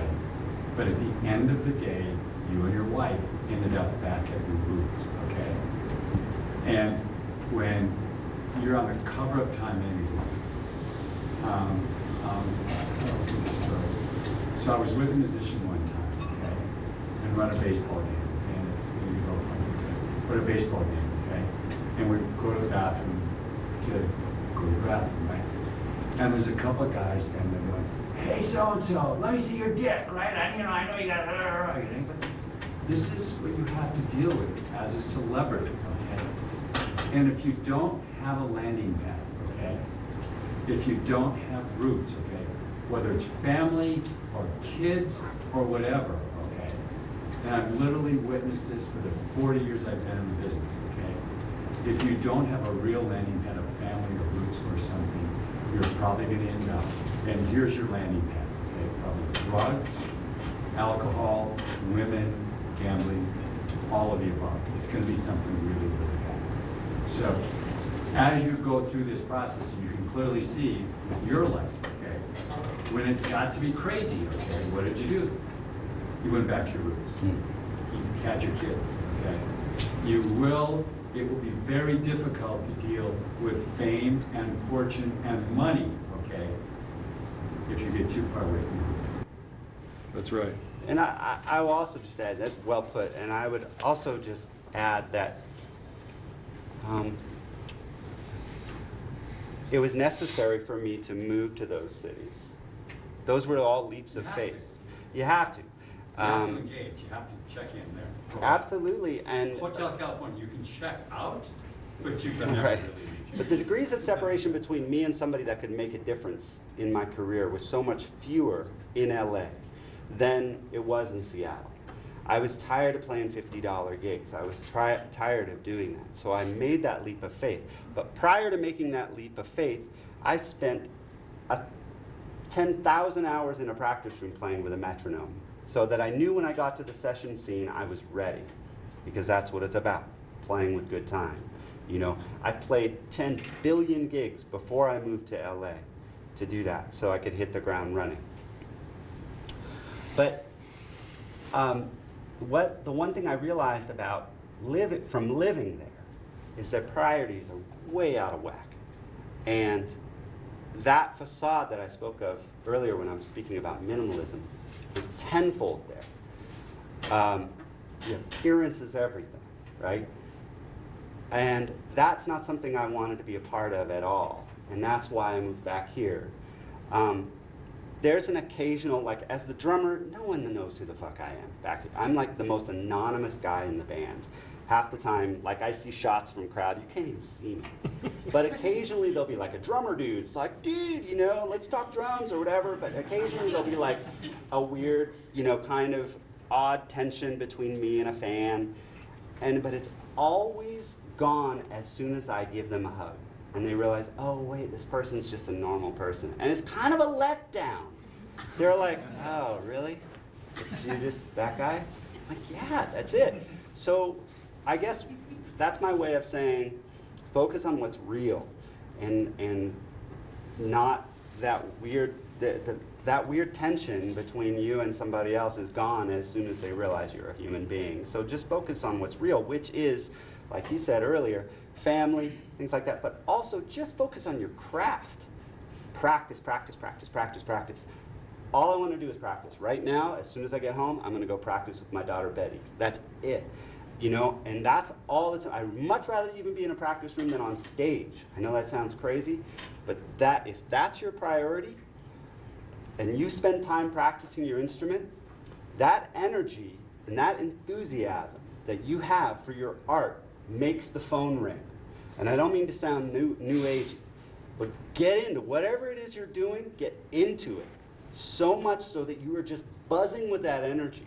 but at the end of the day, you and your wife ended up back at your roots, okay? And when You're on the cover of Time magazine. What else in this story? So I was with a musician one time, okay, and run a baseball game, and it's gonna be real funny, but a baseball game, okay, and we go to the bathroom, to go to the bathroom, right? And there's a couple of guys standing there going, "Hey, so and so, let me see your dick, right? I know you got but this is what you have to deal with as a celebrity, okay? And if you don't have a landing pad, okay? If you don't have roots, okay? Whether it's family or kids or whatever, okay? And I've literally witnessed this for the 40 years I've been in the business, okay? If you don't have a real landing pad of family or roots or something, you're probably gonna end up, and here's your landing pad, okay? Probably drugs, alcohol, women, gambling, all of the above. It's gonna be something really, really bad. So, as you go through this process, you can clearly see your life, okay? When it got to be crazy, okay, what did you do? You went back to your roots. You had your kids, okay? It will be very difficult to deal with fame and fortune and money, okay, if you get too far away from your roots. That's right. And I will also just add, that's well put, and I would also just add that it was necessary for me to move to those cities. Those were all leaps of faith. You have to. You have to engage, you have to check in there. Absolutely, and Hotel California, you can check out, but you can never right. really reach. But the degrees of separation between me and somebody that could make a difference in my career was so much fewer in LA than it was in Seattle. I was tired of playing $50 gigs. I was tired of doing that. So I made that leap of faith. But prior to making that leap of faith, I spent 10,000 hours in a practice room playing with a metronome, so that I knew when I got to the session scene, I was ready, because that's what it's about, playing with good time. You know, I played 10 billion gigs before I moved to LA to do that, so I could hit the ground running. But the one thing I realized about living there is that priorities are way out of whack. And that facade that I spoke of earlier when I was speaking about minimalism is tenfold there. The appearance is everything, right? And that's not something I wanted to be a part of at all. And that's why I moved back here. There's an occasional, like as the drummer, no one knows who the fuck I am back here. I'm like the most anonymous guy in the band. Half the time, like I see shots from crowd, you can't even see me. But occasionally there'll be like a drummer dude. It's like, dude, you know, let's talk drums or whatever. But occasionally there'll be like a weird, you know, kind of odd tension between me and a fan. But it's always gone as soon as I give them a hug. And they realize, oh wait, this person's just a normal person. And it's kind of a letdown. They're like, oh, really? It's you just that guy? I'm like, yeah, that's it. So I guess that's my way of saying focus on what's real and not that weird, that weird tension between you and somebody else is gone as soon as they realize you're a human being. So just focus on what's real, which is, like he said earlier, family, things like that, but also just focus on your craft. Practice, practice, practice, practice, practice. All I want to do is practice. Right now, as soon as I get home, I'm going to go practice with my daughter, Betty. That's it. You know, and that's all the time. I'd much rather even be in a practice room than on stage. I know that sounds crazy, but if that's your priority, and you spend time practicing your instrument, that energy and that enthusiasm that you have for your art makes the phone ring. And I don't mean to sound new agey, but get into whatever it is you're doing, get into it. So much so that you are just buzzing with that energy.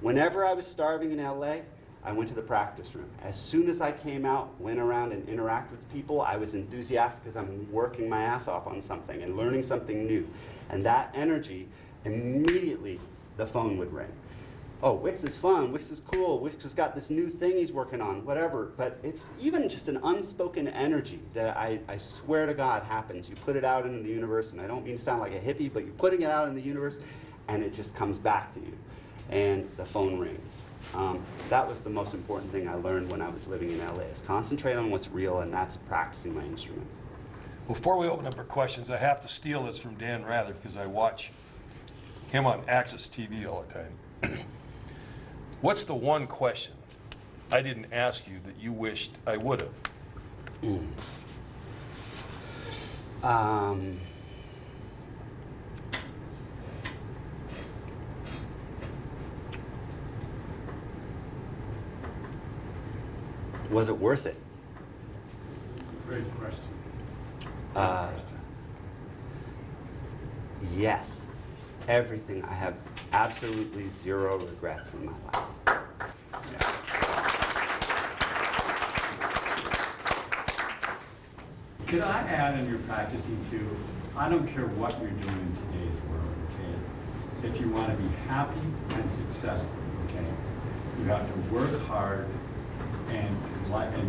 Whenever I was starving in LA, I went to the practice room. As soon as I came out, went around and interacted with people, I was enthusiastic because I'm working my ass off on something and learning something new. And that energy, immediately the phone would ring. Oh, Wix is fun, Wix is cool, Wix has got this new thing he's working on, whatever. But it's even just an unspoken energy that I swear to God happens. You put it out into the universe, and I don't mean to sound like a hippie, but you're putting it out in the universe, and it just comes back to you. And the phone rings. That was the most important thing I learned when I was living in LA, is concentrate on what's real, and that's practicing my instrument. Before we open up for questions, I have to steal this from Dan Rather because I watch him on Access TV all the time. What's the one question I didn't ask you that you wished I would have? Was it worth it? Great question. Uh, Yes. Everything. I have absolutely zero regrets in my life. Could I add in your practicing too, I don't care what you're doing in today's world, okay? If you want to be happy and successful, okay, you have to work hard and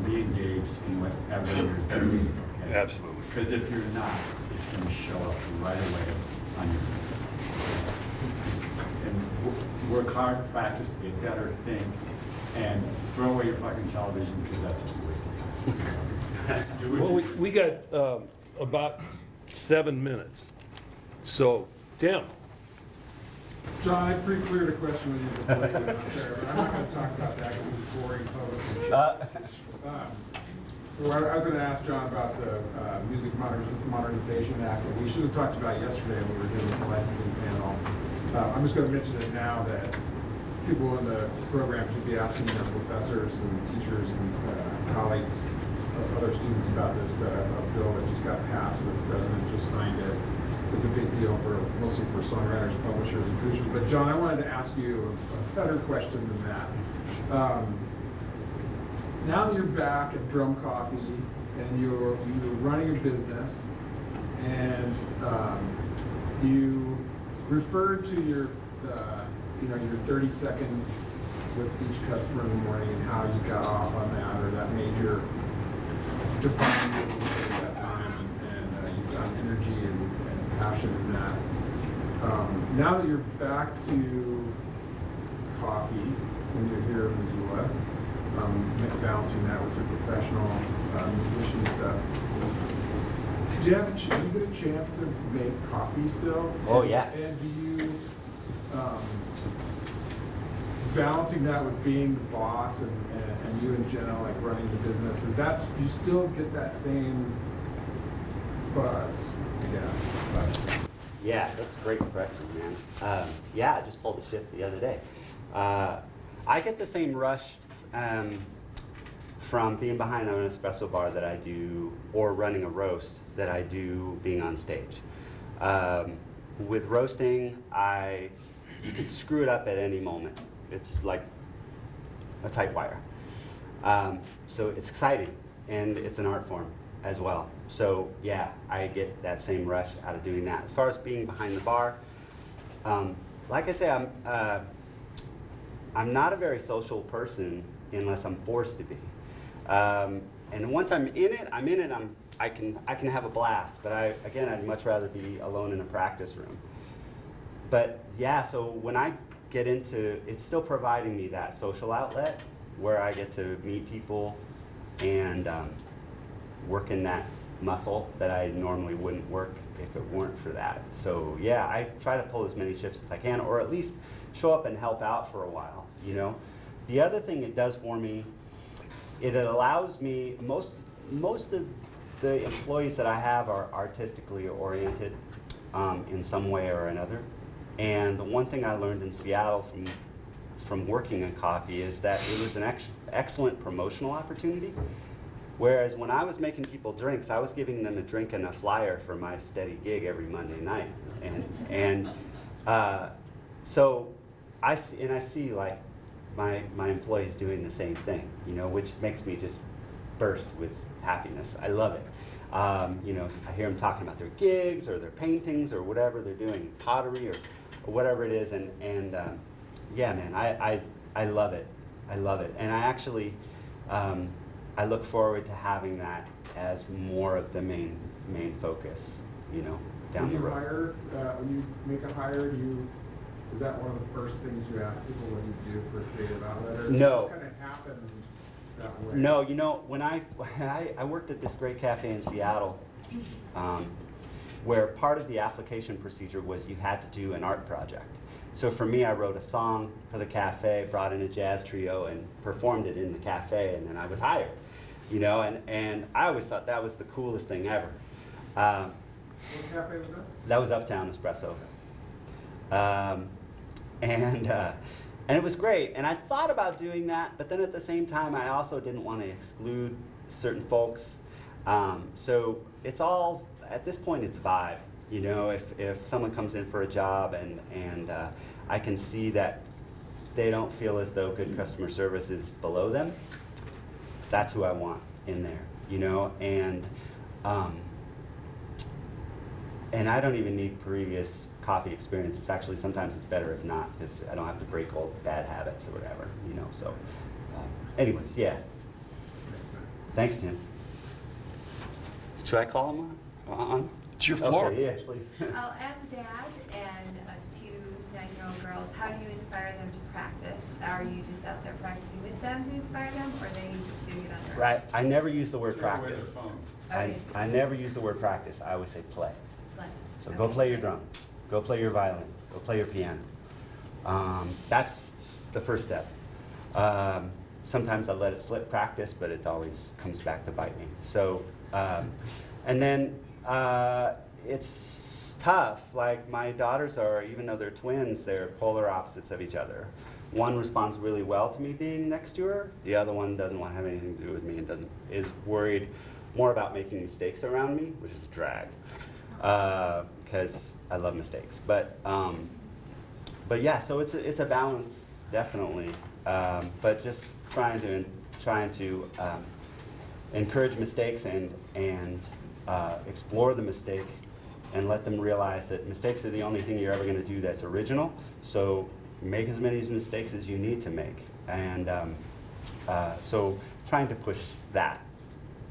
be engaged in whatever you're doing, okay? Absolutely. Because if you're not, it's going to show up right away on your and work hard, practice, get better, think, and throw away your fucking television because that's just a waste of time. Do what Well, you- we got about 7 minutes. So, Tim, John, I pre-cleared a question with you before you went out there, but I'm not gonna talk about that because it's boring public and shit. So I was gonna ask John about the Music Modernization Act that we should have talked about yesterday when we were doing this licensing panel. I'm just gonna mention it now that people in the program should be asking their professors and teachers and colleagues, other students about this bill that just got passed, that the president just signed it. It's a big deal for, mostly for songwriters, publishers, and producers. But John, I wanted to ask you a better question than that. Now that you're back at Drum Coffee and you're running a business, and you referred to your your 30 seconds with each customer in the morning and how you got off on that, or that made your defined you at that time, and you found energy and passion in that. Now that you're back to coffee when you're here in Missoula, balancing that with your professional musician stuff, do you get a chance to make coffee still? Oh, yeah. And do you, balancing that with being the boss and you and Jenna like running the business, do you still get that same buzz, I guess? But, Yeah, that's a great question, man. Yeah, I just pulled a shift the other day. I get the same rush from being behind an espresso bar that I do, or running a roast that I do being on stage. With roasting, you could screw it up at any moment. It's like a tight wire. So it's exciting, and it's an art form as well. So yeah, I get that same rush out of doing that. As far as being behind the bar, like I say, I'm not a very social person unless I'm forced to be. And once I'm in it, I can have a blast. But I'd much rather be alone in a practice room. But yeah, so when I get into, it's still providing me that social outlet where I get to meet people and work in that muscle that I normally wouldn't work if it weren't for that. So yeah, I try to pull as many shifts as I can, or at least show up and help out for a while, you know. The other thing it does for me, it allows me, most of the employees that I have are artistically oriented in some way or another. And the one thing I learned in Seattle from working in coffee is that it was an excellent promotional opportunity. Whereas when I was making people drinks, I was giving them a drink and a flyer for my steady gig every Monday night. So I see like my employees doing the same thing, you know, which makes me just burst with happiness. I love it. You know, I hear them talking about their gigs or their paintings or whatever they're doing, pottery or whatever it is, and yeah, man, I love it. I love it, and I actually I look forward to having that as more of the main focus, you know, down the road. When you make a hire, is that one of the first things you ask people when you do for a creative outlet, or No. does it kind of happen that way? No, you know, when I worked at this great cafe in Seattle, where part of the application procedure was you had to do an art project. So for me, I wrote a song for the cafe, brought in a jazz trio, and performed it in the cafe, and then I was hired. You know, and I always thought that was the coolest thing ever. What cafe was that? That was Uptown Espresso. And it was great. And I thought about doing that, but then at the same time, I also didn't want to exclude certain folks. So it's all, at this point, it's vibe. You know, if someone comes in for a job and I can see that they don't feel as though good customer service is below them, that's who I want in there, you know, and I don't even need previous coffee experience. It's actually, sometimes it's better if not, because I don't have to break old bad habits or whatever, you know, so. Anyways, yeah. Thanks, Tim. Should I call him on? It's your floor. Okay, yeah, please. As a dad and two 9-year-old girls, how do you inspire them to practice? Are you just out there practicing with them to inspire them, or are they doing it on their own? Right, I never use the word Take away their practice. phone. Okay. I never use the word practice. I always say play. Play. So go play your drums, go play your violin, go play your piano. That's the first step. Sometimes I let it slip practice, but it always comes back to bite me. So, and then it's tough. Like my daughters are, even though they're twins, they're polar opposites of each other. One responds really well to me being next to her. The other one doesn't want to have anything to do with me and is worried more about making mistakes around me, which is a drag. Because I love mistakes, but yeah, so it's a balance, definitely. But just trying to encourage mistakes and explore the mistake, and let them realize that mistakes are the only thing you're ever going to do that's original. So make as many mistakes as you need to make, and so trying to push that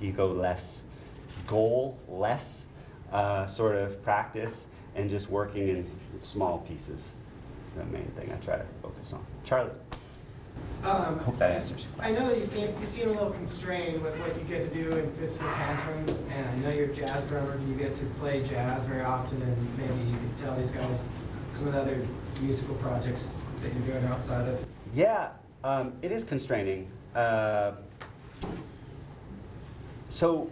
ego-less, goal-less sort of practice, and just working in small pieces is the main thing I try to focus on. Charlie, hope that answers. I know that you seem a little constrained with what you get to do in Fits for Tantrums, and I know you're a jazz drummer and you get to play jazz very often, and maybe you could tell these guys some of the other musical projects that you're doing outside of. Yeah, it is constraining. So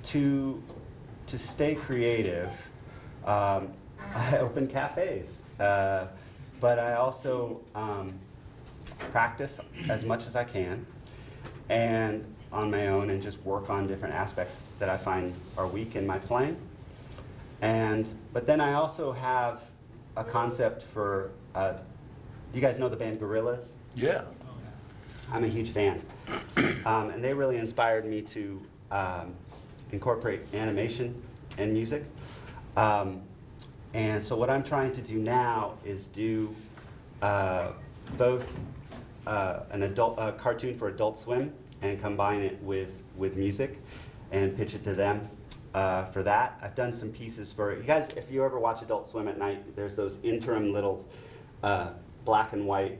to stay creative, I open cafes, but I also practice as much as I can, and on my own, and just work on different aspects that I find are weak in my playing. But then I also have a concept for, you guys know the band Gorillaz? Yeah. I'm a huge fan. And they really inspired me to incorporate animation and music. And so what I'm trying to do now is do both a cartoon for Adult Swim and combine it with music and pitch it to them for that. I've done some pieces for, you guys, if you ever watch Adult Swim at night, there's those interim little black and white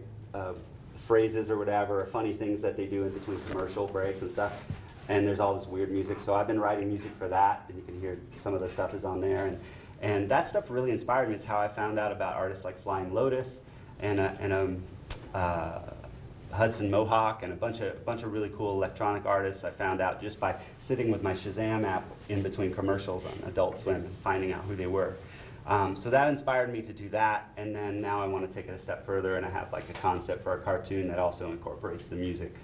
phrases or whatever, funny things that they do in between commercial breaks and stuff. And there's all this weird music. So I've been writing music for that, and you can hear some of the stuff is on there. And that stuff really inspired me. It's how I found out about artists like Flying Lotus and Hudson Mohawk and a bunch of really cool electronic artists I found out just by sitting with my Shazam app in between commercials on Adult Swim and finding out who they were. So that inspired me to do that, and then now I want to take it a step further, and I have like a concept for a cartoon that also incorporates the music,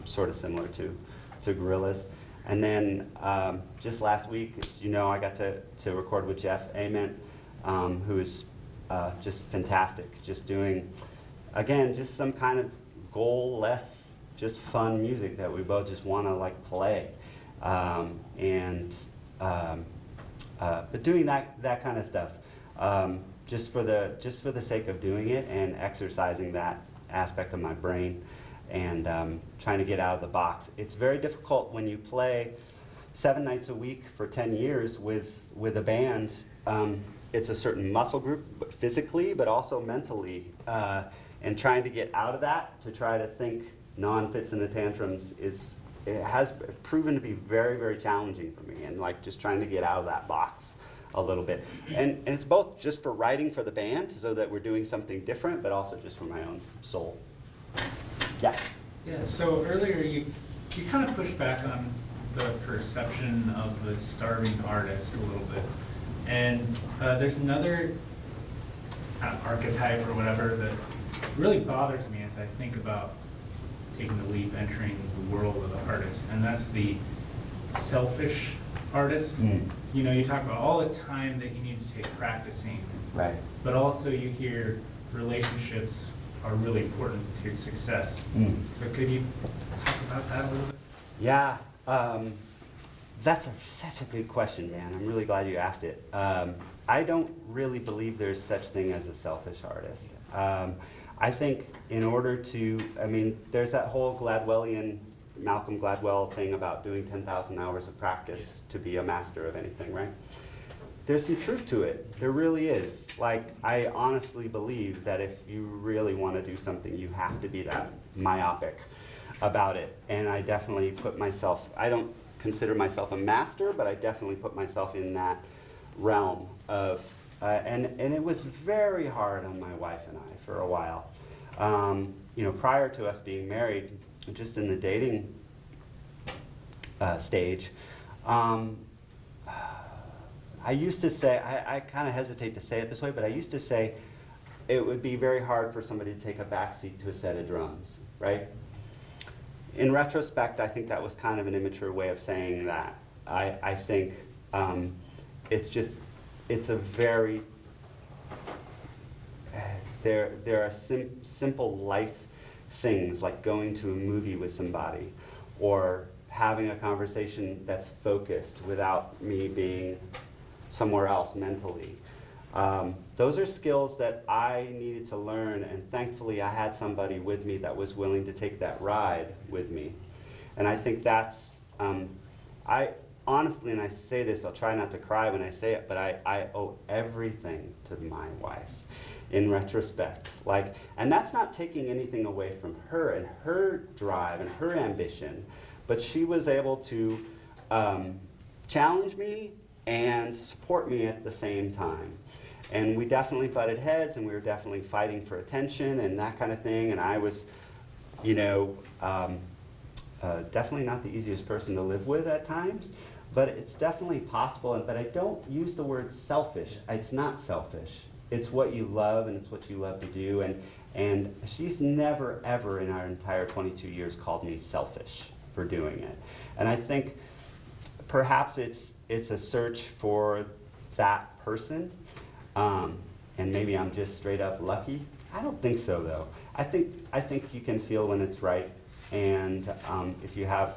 sort of similar to Gorillaz. And then just last week, as you know, I got to record with Jeff Ament, who is just fantastic, just doing, again, just some kind of goal-less, just fun music that we both just want to like play. But doing that kind of stuff, just for the sake of doing it and exercising that aspect of my brain, and trying to get out of the box. It's very difficult when you play 7 nights a week for 10 years with a band. It's a certain muscle group, but physically, but also mentally, and trying to get out of that to try to think non-Fits in the Tantrums is it has proven to be very, very challenging for me, and like just trying to get out of that box a little bit. And it's both just for writing for the band, so that we're doing something different, but also just for my own soul. Yeah. Yeah, so earlier you kind of pushed back on the perception of the starving artist a little bit. And there's another archetype or whatever that really bothers me as I think about taking the leap, entering the world of the artist, and that's the selfish artist. You know, you talk about all the time that you need to take practicing, Right. but also you hear relationships are really important to success. So could you talk about that a little bit? Yeah, that's such a good question, man. I'm really glad you asked it. I don't really believe there's such thing as a selfish artist. I think in order to, I mean, there's that whole Gladwellian, Malcolm Gladwell thing about doing 10,000 hours of practice to be a master of anything, right? There's some truth to it. There really is. Like, I honestly believe that if you really want to do something, you have to be that myopic about it. And I definitely put myself, I don't consider myself a master, but I definitely put myself in that realm of, and it was very hard on my wife and I for a while. You know, prior to us being married, just in the dating stage, I used to say, I kind of hesitate to say it this way, but I used to say it would be very hard for somebody to take a backseat to a set of drums, right? In retrospect, I think that was kind of an immature way of saying that. I think it's a very, there are simple life things like going to a movie with somebody or having a conversation that's focused without me being somewhere else mentally. Those are skills that I needed to learn, and thankfully I had somebody with me that was willing to take that ride with me. And I think that's, I honestly, and I say this, I'll try not to cry when I say it, but I owe everything to my wife in retrospect. Like, and that's not taking anything away from her and her drive and her ambition, but she was able to challenge me and support me at the same time. And we definitely butted heads, and we were definitely fighting for attention and that kind of thing. And I was, you know, definitely not the easiest person to live with at times, but it's definitely possible. But I don't use the word selfish. It's not selfish. It's what you love, and it's what you love to do. And she's never, ever in our entire 22 years called me selfish for doing it. And I think perhaps it's a search for that person. And maybe I'm just straight up lucky. I don't think so, though. I think you can feel when it's right, and if you have,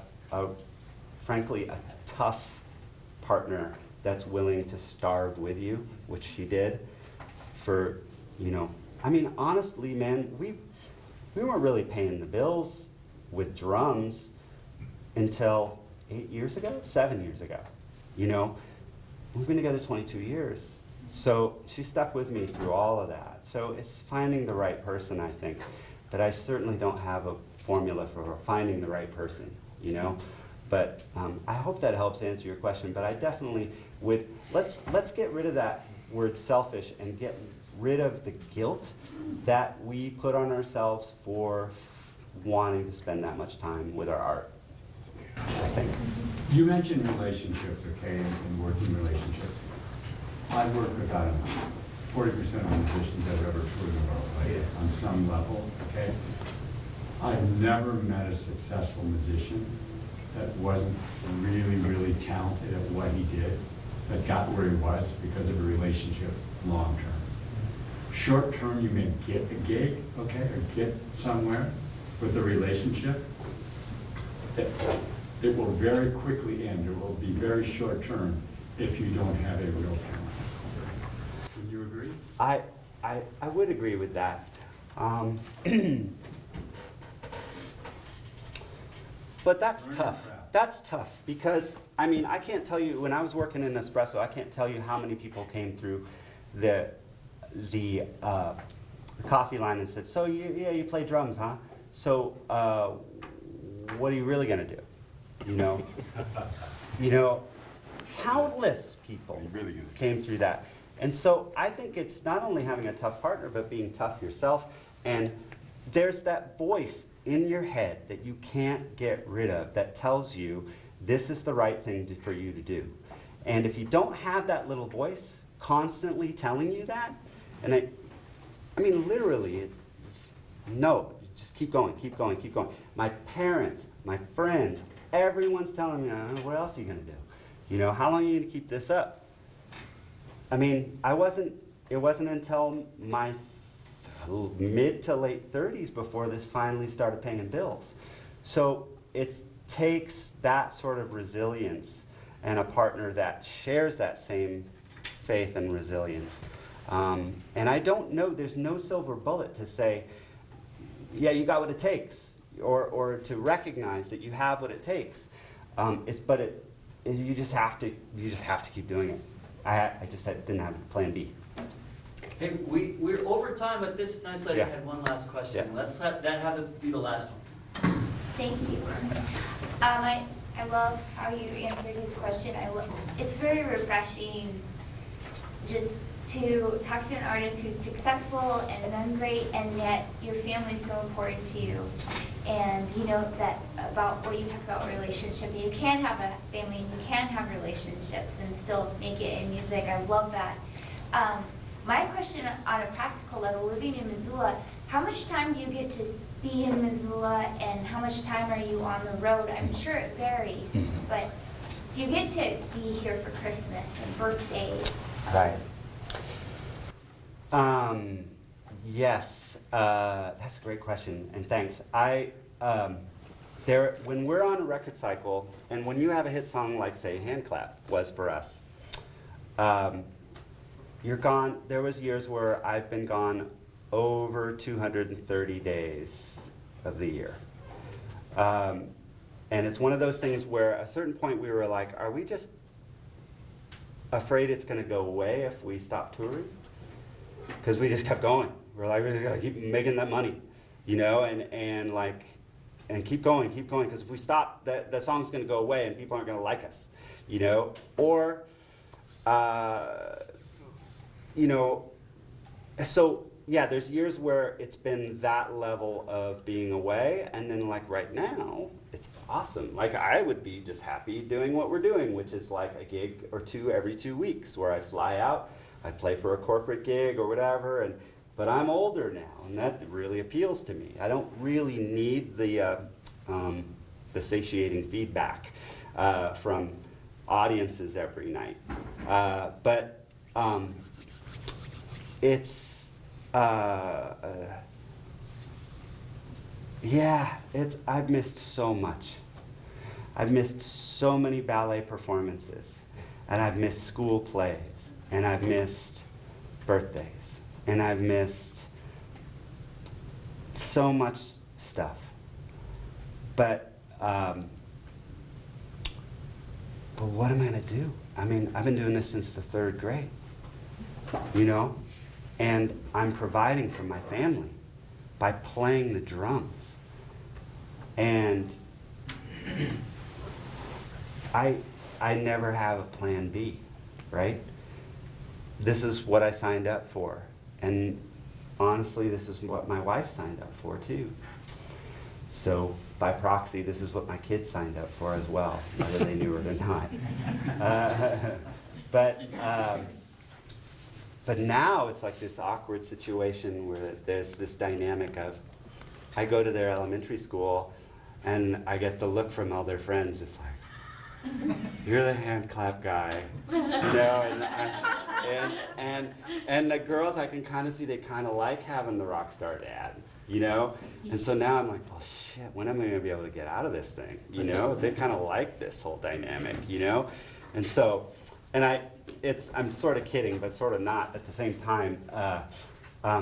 frankly, a tough partner that's willing to starve with you, which she did, for, you know, I mean, honestly, man, we weren't really paying the bills with drums until 8 years ago, 7 years ago. You know, we've been together 22 years. So she stuck with me through all of that. So it's finding the right person, I think. But I certainly don't have a formula for finding the right person, you know? But I hope that helps answer your question. But I definitely would, let's get rid of that word selfish and get rid of the guilt that we put on ourselves for wanting to spend that much time with our art, I think. You mentioned relationships, okay, and working relationships. I've worked with, I don't know, 40% of the musicians that have ever toured the world, like, on some level, okay? I've never met a successful musician that wasn't really, really talented at what he did, that got where he was because of a relationship long term. Short term, you may get a gig, okay, or get somewhere with a relationship. It will very quickly end. It will be very short term if you don't have a real talent. Would you agree? I would agree with that. But that's Learn tough. your craft. That's tough because, I mean, I can't tell you, when I was working in Espresso, I can't tell you how many people came through the coffee line and said, so you play drums, huh? So what are you really gonna do? you know? You know, countless people Really good. came through that. And so I think it's not only having a tough partner, but being tough yourself. And there's that voice in your head that you can't get rid of that tells you this is the right thing for you to do. And if you don't have that little voice constantly telling you that, and I mean, literally, it's no, just keep going, keep going, keep going. My parents, my friends, everyone's telling me, what else are you gonna do? You know, how long are you gonna keep this up? I mean, it wasn't until my mid to late 30s before this finally started paying bills. So it takes that sort of resilience and a partner that shares that same faith and resilience. And I don't know, there's no silver bullet to say, yeah, you got what it takes, or to recognize that you have what it takes. You just have to keep doing it. I just didn't have a plan B. Hey, we're over time, but this nice lady Yeah. had one last question. Yeah. Let's have that be the last one. Thank you. I love how you answered his question. It's very refreshing just to talk to an artist who's successful and done great, and yet your family's so important to you. And you know that about what you talk about relationship. You can have a family and you can have relationships and still make it in music. I love that. My question on a practical level, living in Missoula, how much time do you get to be in Missoula and how much time are you on the road? I'm sure it varies, but do you get to be here for Christmas and birthdays? Right. Yes, that's a great question, and thanks. When we're on a record cycle, and when you have a hit song like, say, Hand Clap was for us, you're gone. There was years where I've been gone over 230 days of the year. And it's one of those things where at a certain point we were like, are we just afraid it's going to go away if we stop touring? Because we just kept going. We're like, we're just going to keep making that money, you know, and keep going, because if we stop, that song's going to go away and people aren't going to like us, you know? Or, you know, so yeah, there's years where it's been that level of being away, and then like right now, it's awesome. Like I would be just happy doing what we're doing, which is like a gig or two every 2 weeks where I fly out, I play for a corporate gig or whatever, but I'm older now, and that really appeals to me. I don't really need the satiating feedback from audiences every night. I've missed so much. I've missed so many ballet performances, and I've missed school plays, and I've missed birthdays, and I've missed so much stuff. But what am I gonna do? I mean, I've been doing this since the 3rd grade, you know? And I'm providing for my family by playing the drums. And I never have a plan B, right? This is what I signed up for. And honestly, this is what my wife signed up for too. So by proxy, this is what my kids signed up for as well, whether they knew it or not. But now it's like this awkward situation where there's this dynamic of, I go to their elementary school and I get the look from all their friends, just like, you're the hand clap guy, you know, and the girls, I can kind of see they kind of like having the rock star dad, you know? And so now I'm like, well, shit, when am I gonna be able to get out of this thing, you know? They kind of like this whole dynamic, you know? And so, I'm sort of kidding, but sort of not at the same time.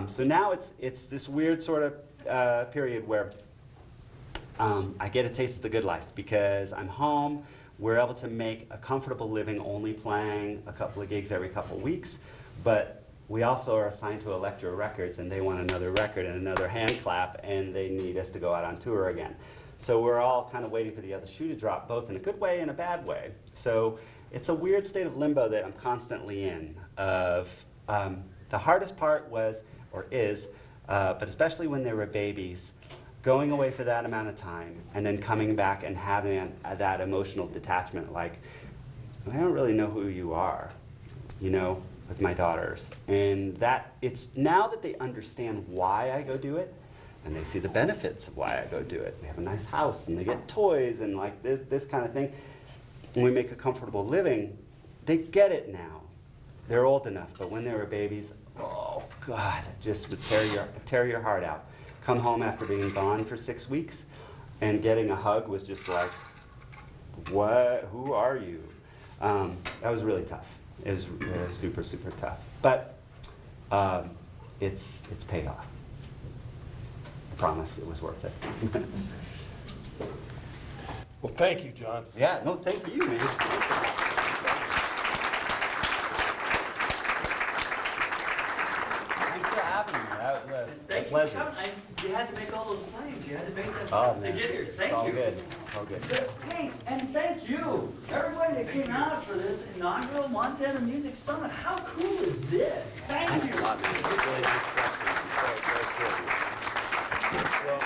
So now it's this weird sort of period where I get a taste of the good life because I'm home. We're able to make a comfortable living only playing a couple of gigs every couple of weeks, but we also are assigned to Elektra Records, and they want another record and another hand clap, and they need us to go out on tour again. So we're all kind of waiting for the other shoe to drop, both in a good way and a bad way. So it's a weird state of limbo that I'm constantly in. The hardest part was, or is, but especially when they were babies, going away for that amount of time and then coming back and having that emotional detachment, like, I don't really know who you are, you know, with my daughters. And that, it's now that they understand why I go do it, and they see the benefits of why I go do it. They have a nice house, and they get toys, and like this kind of thing. And we make a comfortable living. They get it now. They're old enough, but when they were babies, oh God, it just would tear your heart out. Come home after being gone for 6 weeks, and getting a hug was just like, what? Who are you? That was really tough. It was super, super tough. But it's paid off. I promise it was worth it. Well, thank you, John. Yeah, no, thank you, man. Thanks for having me. That was a Thank you for pleasure. coming. You had to make all those plans, you had to make that Oh, stuff to man. get here, It's thank all you. good. All good. Hey, and thank you, everybody that came out for this inaugural Montana Music Summit. How cool is this? Thank Thanks you. a lot, man. Really nice questions. Very, very cool. Well,